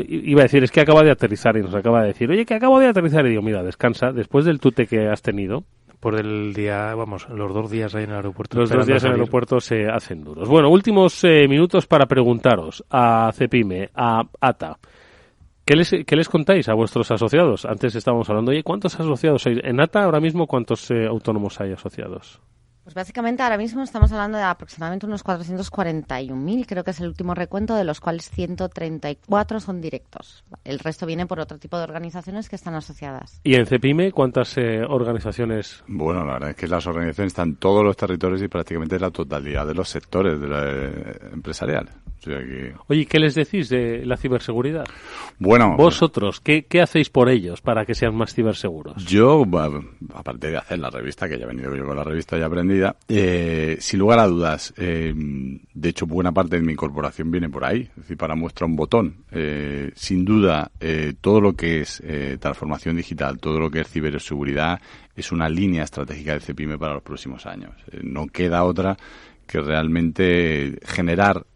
iba a decir, es que acaba de aterrizar y nos acaba de decir, oye, que acabo de aterrizar, y digo, mira, descansa, después del tute que has tenido. Por el día, los 2 días ahí en el aeropuerto. Los 2 días en el aeropuerto se hacen duros. Bueno, últimos minutos para preguntaros a Cepyme, a ATA. ¿Qué les contáis a vuestros asociados? Antes estábamos hablando, oye, ¿cuántos asociados hay? En ATA ahora mismo, ¿cuántos autónomos hay asociados? Pues básicamente ahora mismo estamos hablando de aproximadamente unos 441.000, creo que es el último recuento, de los cuales 134 son directos. El resto viene por otro tipo de organizaciones que están asociadas. ¿Y en CEPIME cuántas organizaciones? Bueno, la verdad es que las organizaciones están en todos los territorios y prácticamente la totalidad de los sectores de la empresarial. O sea que... Oye, ¿qué les decís de la ciberseguridad? Bueno, vosotros, ¿qué hacéis por ellos para que sean más ciberseguros? Yo, aparte de hacer la revista, que ya he venido yo con la revista ya aprendida, sin lugar a dudas, de hecho buena parte de mi incorporación viene por ahí, es decir, para muestra un botón. Sin duda, todo lo que es transformación digital, todo lo que es ciberseguridad, es una línea estratégica de CEPIME para los próximos años. No queda otra que realmente generar.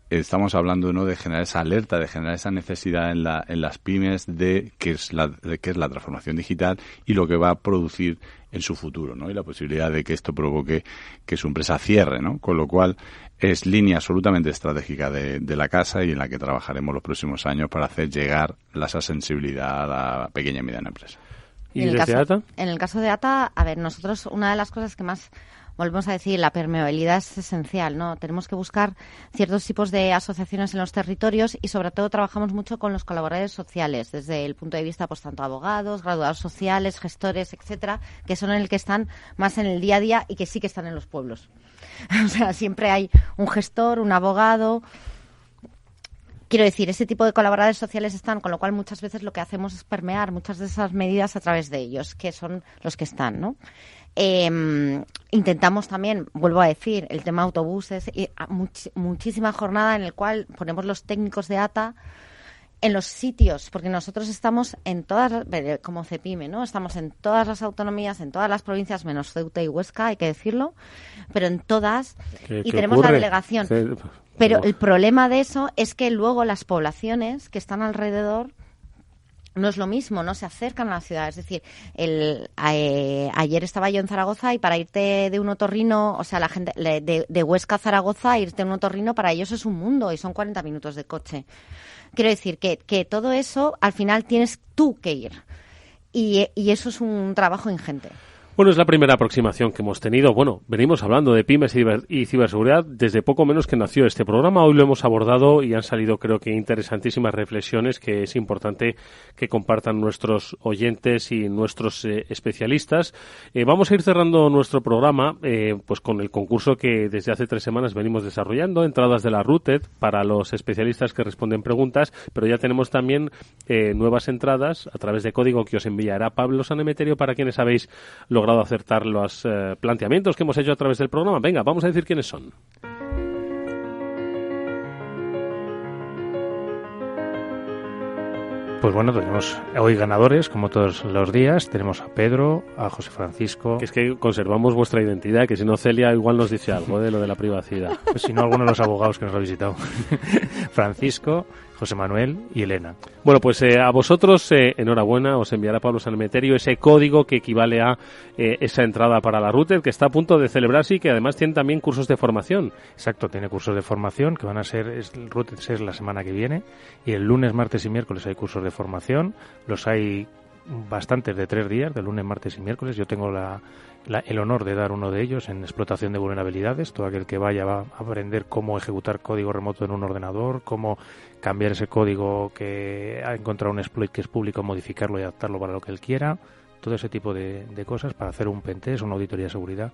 Estamos hablando, ¿no?, de generar esa alerta, de generar esa necesidad en las pymes de qué es la transformación digital y lo que va a producir en su futuro, ¿no? Y la posibilidad de que esto provoque que su empresa cierre, ¿no? Con lo cual es línea absolutamente estratégica de la casa y en la que trabajaremos los próximos años para hacer llegar esa sensibilidad a la pequeña y mediana empresa. ¿Y desde ATA? En el caso de ATA, a ver, nosotros una de las cosas que más volvemos a decir, la permeabilidad es esencial, ¿no? Tenemos que buscar ciertos tipos de asociaciones en los territorios y sobre todo trabajamos mucho con los colaboradores sociales, desde el punto de vista, pues tanto abogados, graduados sociales, gestores, etcétera, que son el que están más en el día a día y que sí que están en los pueblos. O sea, siempre hay un gestor, un abogado. Quiero decir, ese tipo de colaboradores sociales están, con lo cual muchas veces lo que hacemos es permear muchas de esas medidas a través de ellos, que son los que están, ¿no? Intentamos también, vuelvo a decir, el tema autobuses, y muchísima jornada en el cual ponemos los técnicos de ATA en los sitios, porque nosotros estamos en todas, como CEPIME, ¿no? Estamos en todas las autonomías, en todas las provincias, menos Ceuta y Huesca, hay que decirlo, pero en todas, y tenemos la delegación. Pero el problema de eso es que luego las poblaciones que están alrededor no es lo mismo, no se acercan a la ciudad. Es decir, ayer estaba yo en Zaragoza y para irte de un otorrino, o sea, la gente de Huesca a Zaragoza, irte a un otorrino para ellos es un mundo y son 40 minutos de coche. Quiero decir que todo eso al final tienes tú que ir y eso es un trabajo ingente. Bueno, es la primera aproximación que hemos tenido. Bueno, venimos hablando de pymes y ciberseguridad desde poco menos que nació este programa. Hoy lo hemos abordado y han salido, creo que, interesantísimas reflexiones que es importante que compartan nuestros oyentes y nuestros especialistas. Vamos a ir cerrando nuestro programa pues con el concurso que desde hace 3 semanas venimos desarrollando, entradas de la RUTED para los especialistas que responden preguntas, pero ya tenemos también nuevas entradas a través de código que os enviará Pablo Sanemeterio para quienes habéis logrado acertar los planteamientos que hemos hecho a través del programa. Venga, vamos a decir quiénes son. Pues bueno, tenemos hoy ganadores, como todos los días. Tenemos a Pedro, a José Francisco. Que es que conservamos vuestra identidad, que si no Celia igual nos dice algo de lo de la privacidad. Pues si no, alguno de los abogados que nos ha visitado. Francisco, José Manuel y Elena. Bueno, pues a vosotros, enhorabuena, os enviará Pablo Sanemeterio ese código que equivale a esa entrada para la RUTED, que está a punto de celebrarse y que además tiene también cursos de formación. Exacto, tiene cursos de formación que van a ser, el RUTED es la semana que viene, y el lunes, martes y miércoles hay cursos de formación. Los hay bastantes de 3 días, de lunes, martes y miércoles. Yo tengo el honor de dar uno de ellos en explotación de vulnerabilidades. Todo aquel que vaya va a aprender cómo ejecutar código remoto en un ordenador, cómo cambiar ese código que ha encontrado un exploit que es público, modificarlo y adaptarlo para lo que él quiera. Todo ese tipo de cosas para hacer un pentest, una auditoría de seguridad.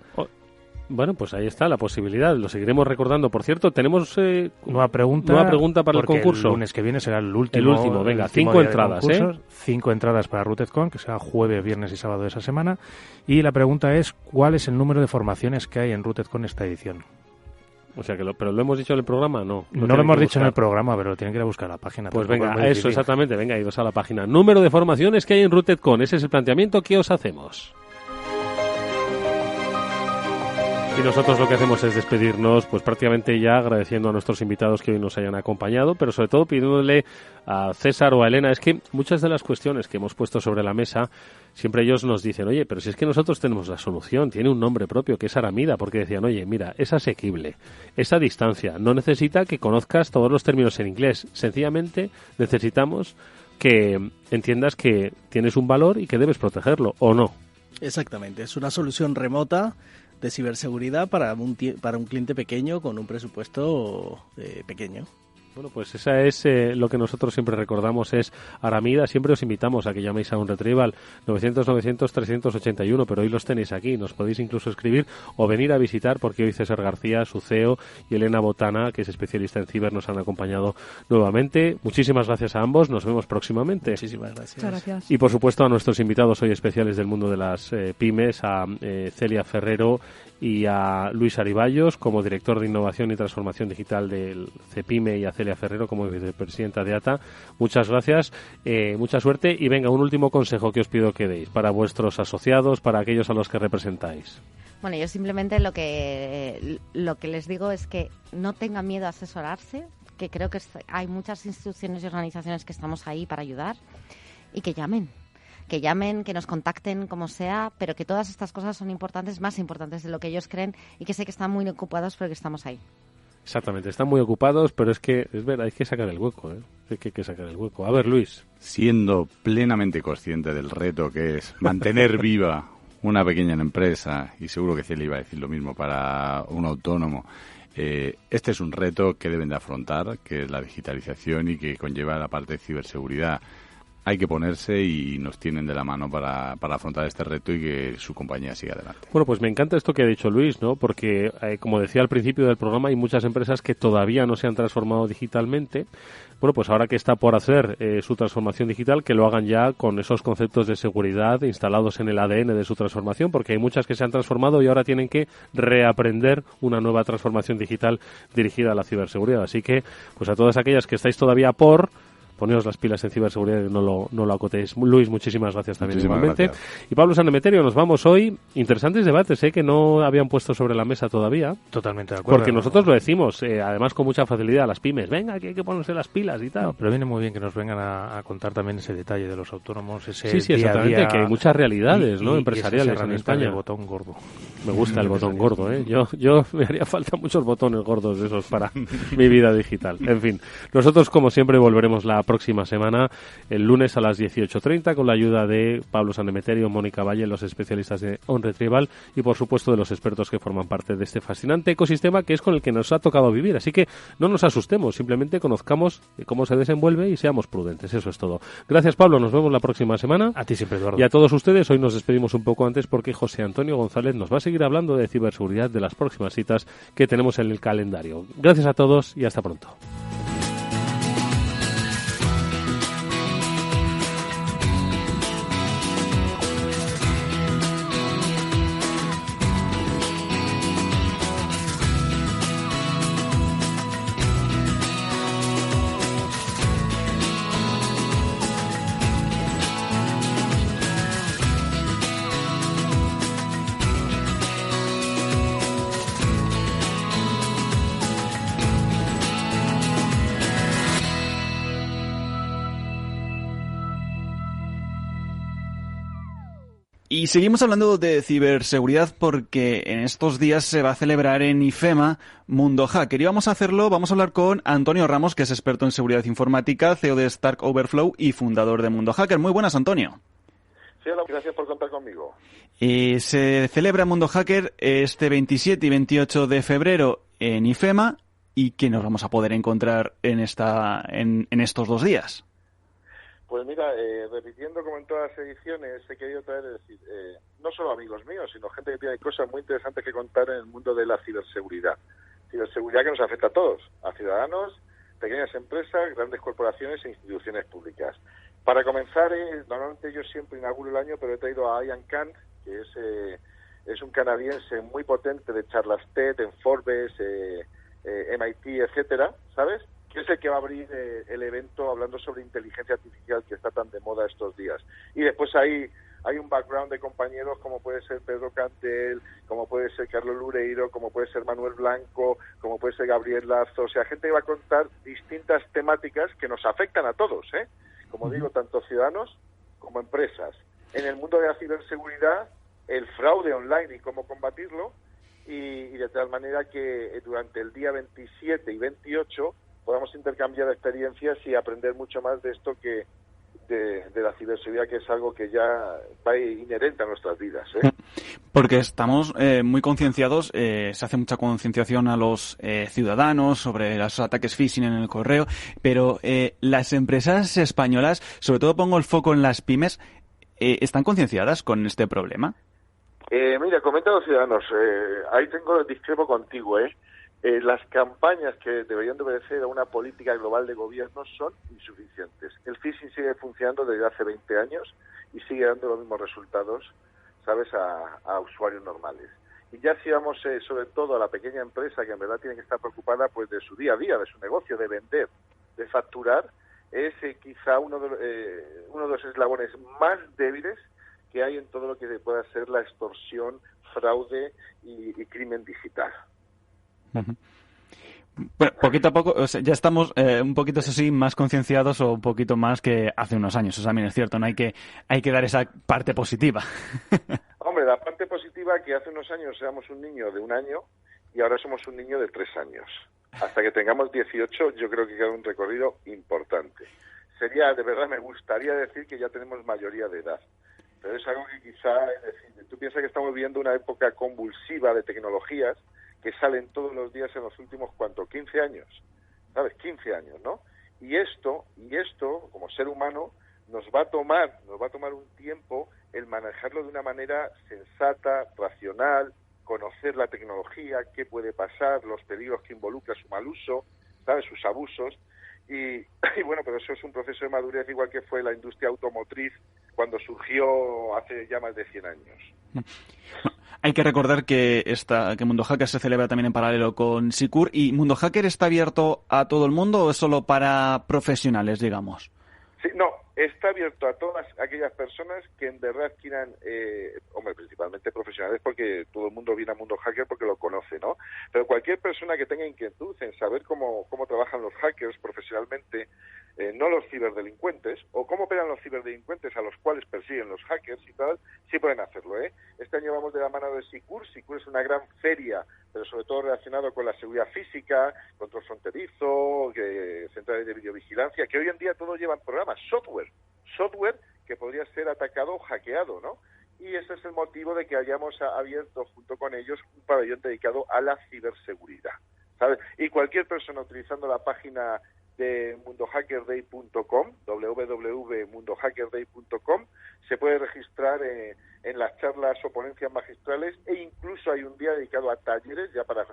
Bueno, pues ahí está la posibilidad. Lo seguiremos recordando. Por cierto, tenemos nueva pregunta para el concurso. El lunes que viene será el último. El último, venga, 5 entradas. 5 entradas para RUTEDCon, que será jueves, viernes y sábado de esa semana. Y la pregunta es, ¿cuál es el número de formaciones que hay en RUTEDCon esta edición? O sea, pero lo hemos dicho en el programa, ¿no? No lo hemos dicho en el programa, pero tienen que ir a buscar la página. Pues venga, eso exactamente, venga, idos a la página. Número de formaciones que hay en RUTEDCon, ese es el planteamiento que os hacemos. Y nosotros lo que hacemos es despedirnos, pues prácticamente ya agradeciendo a nuestros invitados que hoy nos hayan acompañado, pero sobre todo pidiéndole a César o a Elena, es que muchas de las cuestiones que hemos puesto sobre la mesa, siempre ellos nos dicen, oye, pero si es que nosotros tenemos la solución, tiene un nombre propio que es Aramida, porque decían, oye, mira, es asequible, es a distancia, no necesita que conozcas todos los términos en inglés, sencillamente necesitamos que entiendas que tienes un valor y que debes protegerlo, ¿o no? Exactamente, es una solución remota de ciberseguridad para un cliente pequeño con un presupuesto pequeño. Bueno, pues esa es lo que nosotros siempre recordamos, es Aramida. Siempre os invitamos a que llaméis a OnRetrieval 900-900-381, pero hoy los tenéis aquí, nos podéis incluso escribir o venir a visitar, porque hoy César García, su CEO, y Elena Botana, que es especialista en ciber, nos han acompañado nuevamente. Muchísimas gracias a ambos, nos vemos próximamente. Muchísimas gracias. Muchas gracias. Y por supuesto a nuestros invitados hoy especiales del mundo de las pymes, a Celia Ferrero y a Luis Ariballos como director de Innovación y Transformación Digital del CEPIME, y a Celia Ferrero como vicepresidenta de ATA. Muchas gracias, mucha suerte, y venga, un último consejo que os pido que deis para vuestros asociados, para aquellos a los que representáis. Bueno, yo simplemente lo que les digo es que no tengan miedo a asesorarse, que creo que hay muchas instituciones y organizaciones que estamos ahí para ayudar, y que llamen, que nos contacten como sea, pero que todas estas cosas son importantes, más importantes de lo que ellos creen, y que sé que están muy ocupados, pero que estamos ahí. Exactamente, están muy ocupados, pero es verdad, hay que sacar el hueco, hay que sacar el hueco. A ver, Luis. Siendo plenamente consciente del reto que es mantener viva una pequeña empresa, y seguro que Celia iba a decir lo mismo para un autónomo, este es un reto que deben de afrontar, que es la digitalización y que conlleva la parte de ciberseguridad. Hay que ponerse y nos tienen de la mano para afrontar este reto y que su compañía siga adelante. Bueno, pues me encanta esto que ha dicho Luis, ¿no? Porque, como decía al principio del programa, hay muchas empresas que todavía no se han transformado digitalmente. Bueno, pues ahora que está por hacer su transformación digital, que lo hagan ya con esos conceptos de seguridad instalados en el ADN de su transformación, porque hay muchas que se han transformado y ahora tienen que reaprender una nueva transformación digital dirigida a la ciberseguridad. Así que, pues a todas aquellas que estáis todavía poneos las pilas en ciberseguridad y no lo acotéis. Luis, muchísimas gracias también igualmente. Gracias. Y Pablo Sanemeterio, nos vamos hoy. Interesantes debates que no habían puesto sobre la mesa todavía. Totalmente de acuerdo. Porque nosotros lo decimos, además con mucha facilidad a las pymes. Venga, que hay que ponerse las pilas y tal. No, pero viene muy bien que nos vengan a contar también ese detalle de los autónomos. Ese sí, exactamente, día, que hay muchas realidades empresariales en España. El botón gordo. Me gusta el botón gordo, Yo me haría falta muchos botones gordos de esos para mi vida digital. En fin, nosotros como siempre volveremos la próxima semana, el lunes a las 18:30, con la ayuda de Pablo Sanemeterio, Mónica Valle, los especialistas de OnRetrieval, y por supuesto de los expertos que forman parte de este fascinante ecosistema que es con el que nos ha tocado vivir. Así que no nos asustemos, simplemente conozcamos cómo se desenvuelve y seamos prudentes. Eso es todo. Gracias, Pablo, nos vemos la próxima semana. A ti siempre, Eduardo. Y a todos ustedes, hoy nos despedimos un poco antes porque José Antonio González nos va a seguir hablando de ciberseguridad, de las próximas citas que tenemos en el calendario. Gracias a todos y hasta pronto. Y seguimos hablando de ciberseguridad porque en estos días se va a celebrar en IFEMA Mundo Hacker. Y vamos a hablar con Antonio Ramos, que es experto en seguridad informática, CEO de Stack Overflow y fundador de Mundo Hacker. Muy buenas, Antonio. Sí, hola, gracias por contar conmigo. Se celebra Mundo Hacker este 27 y 28 de febrero en IFEMA. ¿Y qué nos vamos a poder encontrar en estos 2 días? Pues mira, repitiendo como en todas las ediciones, he querido traer, no solo amigos míos, sino gente que tiene cosas muy interesantes que contar en el mundo de la ciberseguridad. Ciberseguridad que nos afecta a todos, a ciudadanos, pequeñas empresas, grandes corporaciones e instituciones públicas. Para comenzar, normalmente yo siempre inauguro el año, pero he traído a Ian Kant, que es un canadiense muy potente de charlas TED, en Forbes, MIT, etcétera, ¿sabes? Que es el que va a abrir el evento hablando sobre inteligencia artificial que está tan de moda estos días. Y después hay un background de compañeros como puede ser Pedro Cantel, como puede ser Carlos Lureiro, como puede ser Manuel Blanco, como puede ser Gabriel Lazo, o sea, gente que va a contar distintas temáticas que nos afectan a todos, como digo, tanto ciudadanos como empresas. En el mundo de la ciberseguridad, el fraude online y cómo combatirlo, y de tal manera que durante el día 27 y 28 podamos intercambiar experiencias y aprender mucho más de esto que de la ciberseguridad, que es algo que ya va inherente a nuestras vidas, ¿eh? Porque estamos muy concienciados, se hace mucha concienciación a los ciudadanos sobre los ataques phishing en el correo, pero las empresas españolas, sobre todo pongo el foco en las pymes, ¿están concienciadas con este problema? Mira, comenta a los ciudadanos, ahí discrepo contigo, las campañas que deberían de obedecer a una política global de gobierno son insuficientes. El phishing sigue funcionando desde hace 20 años y sigue dando los mismos resultados, ¿sabes?, a usuarios normales. Y ya si vamos sobre todo a la pequeña empresa, que en verdad tiene que estar preocupada pues de su día a día, de su negocio, de vender, de facturar, es quizá uno de los eslabones más débiles que hay en todo lo que pueda ser la extorsión, fraude y crimen digital. Uh-huh. Bueno, poquito a poco, o sea, ya estamos un poquito, eso sí, más concienciados o un poquito más que hace unos años. Eso también es cierto, ¿no? Hay que dar esa parte positiva. Hombre, la parte positiva que hace unos años éramos un niño de 1 año y ahora somos un niño de 3 años. Hasta que tengamos 18, yo creo que queda un recorrido importante. De verdad, me gustaría decir que ya tenemos mayoría de edad. Pero es algo que quizá, es decir, tú piensas que estamos viviendo una época convulsiva de tecnologías que salen todos los días en los últimos, 15 años, ¿sabes? 15 años, ¿no? Y esto, como ser humano, nos va a tomar un tiempo el manejarlo de una manera sensata, racional, conocer la tecnología, qué puede pasar, los peligros que involucra su mal uso, ¿sabes?, sus abusos. Y bueno, pero eso es un proceso de madurez, igual que fue la industria automotriz cuando surgió hace ya más de 100 años. Hay que recordar que Mundo Hacker se celebra también en paralelo con Sicur. ¿Y Mundo Hacker está abierto a todo el mundo o es solo para profesionales, digamos? Sí, no, está abierto a todas aquellas personas que en verdad quieran, principalmente profesionales, porque todo el mundo viene a Mundo Hacker porque lo conoce, ¿no? Pero cualquier persona que tenga inquietud en saber cómo trabajan los hackers profesionalmente, no los ciberdelincuentes, o cómo operan los ciberdelincuentes a los cuales persiguen los hackers y tal, sí pueden hacerlo, ¿eh? Este año vamos de la mano de Sicur. Sicur es una gran feria, pero sobre todo relacionado con la seguridad física, control fronterizo, centrales de videovigilancia, que hoy en día todos llevan programas, software que podría ser atacado o hackeado, ¿no? Y ese es el motivo de que hayamos abierto junto con ellos un pabellón dedicado a la ciberseguridad, ¿sabes? Y cualquier persona utilizando la página de mundohackerday.com, www.mundohackerday.com, se puede registrar en las charlas o ponencias magistrales, e incluso hay un día dedicado a talleres ya para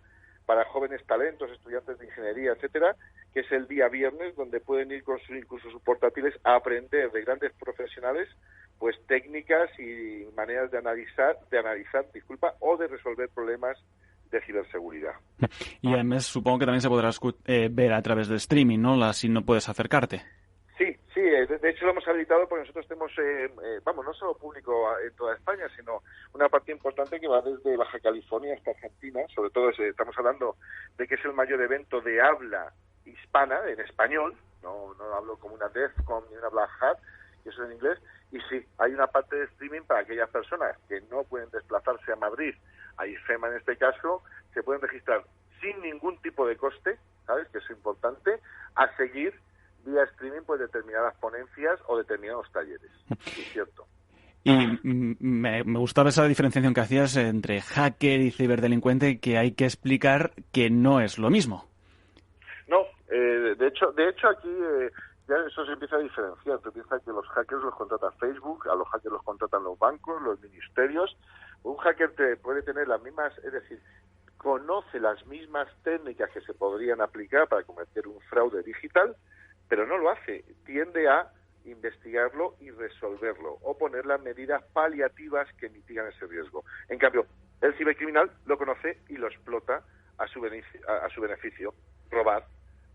jóvenes talentos, estudiantes de ingeniería, etcétera, que es el día viernes, donde pueden ir con incluso sus portátiles a aprender de grandes profesionales pues técnicas y maneras de analizar, o de resolver problemas de ciberseguridad. Y además supongo que también se podrá ver a través de streaming, ¿no? Si no puedes acercarte. Sí, de hecho lo hemos habilitado porque nosotros tenemos, no solo público en toda España, sino una parte importante que va desde Baja California hasta Argentina. Sobre todo estamos hablando de que es el mayor evento de habla hispana, en español, no hablo como una DEFCON ni una Black Hat, que eso es en inglés, y sí, hay una parte de streaming para aquellas personas que no pueden desplazarse a Madrid, a IFEMA en este caso, se pueden registrar sin ningún tipo de coste, ¿sabes?, que es importante, a seguir vía streaming pues determinadas ponencias o determinados talleres, es cierto. Y me gustaba esa diferenciación que hacías entre hacker y ciberdelincuente, que hay que explicar que no es lo mismo. No, de hecho aquí ya eso se empieza a diferenciar. Tú piensas que los hackers los contrata Facebook, a los hackers los contratan los bancos, los ministerios. Un hacker puede tener las mismas, es decir, conoce las mismas técnicas que se podrían aplicar para cometer un fraude digital, pero no lo hace. Tiende a investigarlo y resolverlo, o poner las medidas paliativas que mitigan ese riesgo. En cambio, el cibercriminal lo conoce y lo explota a su beneficio, robar,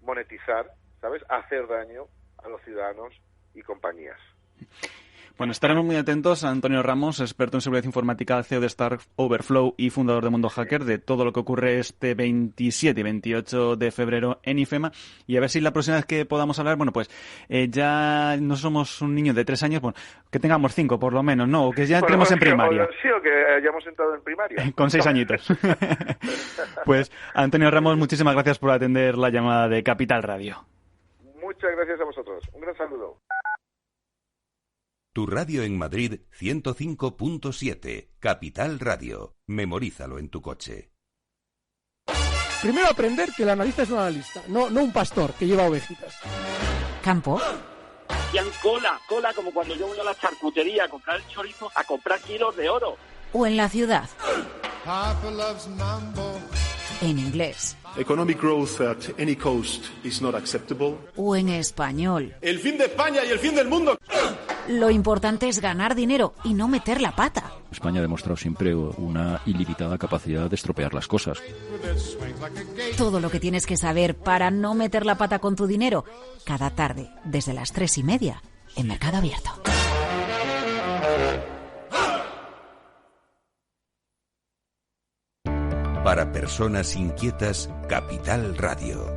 monetizar, ¿sabes?, hacer daño a los ciudadanos y compañías. Bueno, estaremos muy atentos a Antonio Ramos, experto en seguridad informática, CEO de Stack Overflow y fundador de Mundo Hacker, de todo lo que ocurre este 27 y 28 de febrero en IFEMA. Y a ver si la próxima vez que podamos hablar, ya no somos un niño de 3 años, que tengamos 5 por lo menos, ¿no? O que ya entremos en primaria. Sí, o que hayamos entrado en primaria. Con 6 añitos. Pues, Antonio Ramos, muchísimas gracias por atender la llamada de Capital Radio. Muchas gracias a vosotros. Un gran saludo. Tu radio en Madrid 105.7. Capital Radio. Memorízalo en tu coche. Primero aprender que el analista es un analista, no un pastor que lleva ovejitas. Campo. Hacían cola como cuando yo voy a la charcutería a comprar el chorizo, a comprar kilos de oro. O en la ciudad. En inglés. Economic growth at any cost is not acceptable. O en español. El fin de España y el fin del mundo. Lo importante es ganar dinero y no meter la pata. España ha demostrado siempre una ilimitada capacidad de estropear las cosas. Todo lo que tienes que saber para no meter la pata con tu dinero, cada tarde, desde las 3:30, en Mercado Abierto. Para personas inquietas, Capital Radio.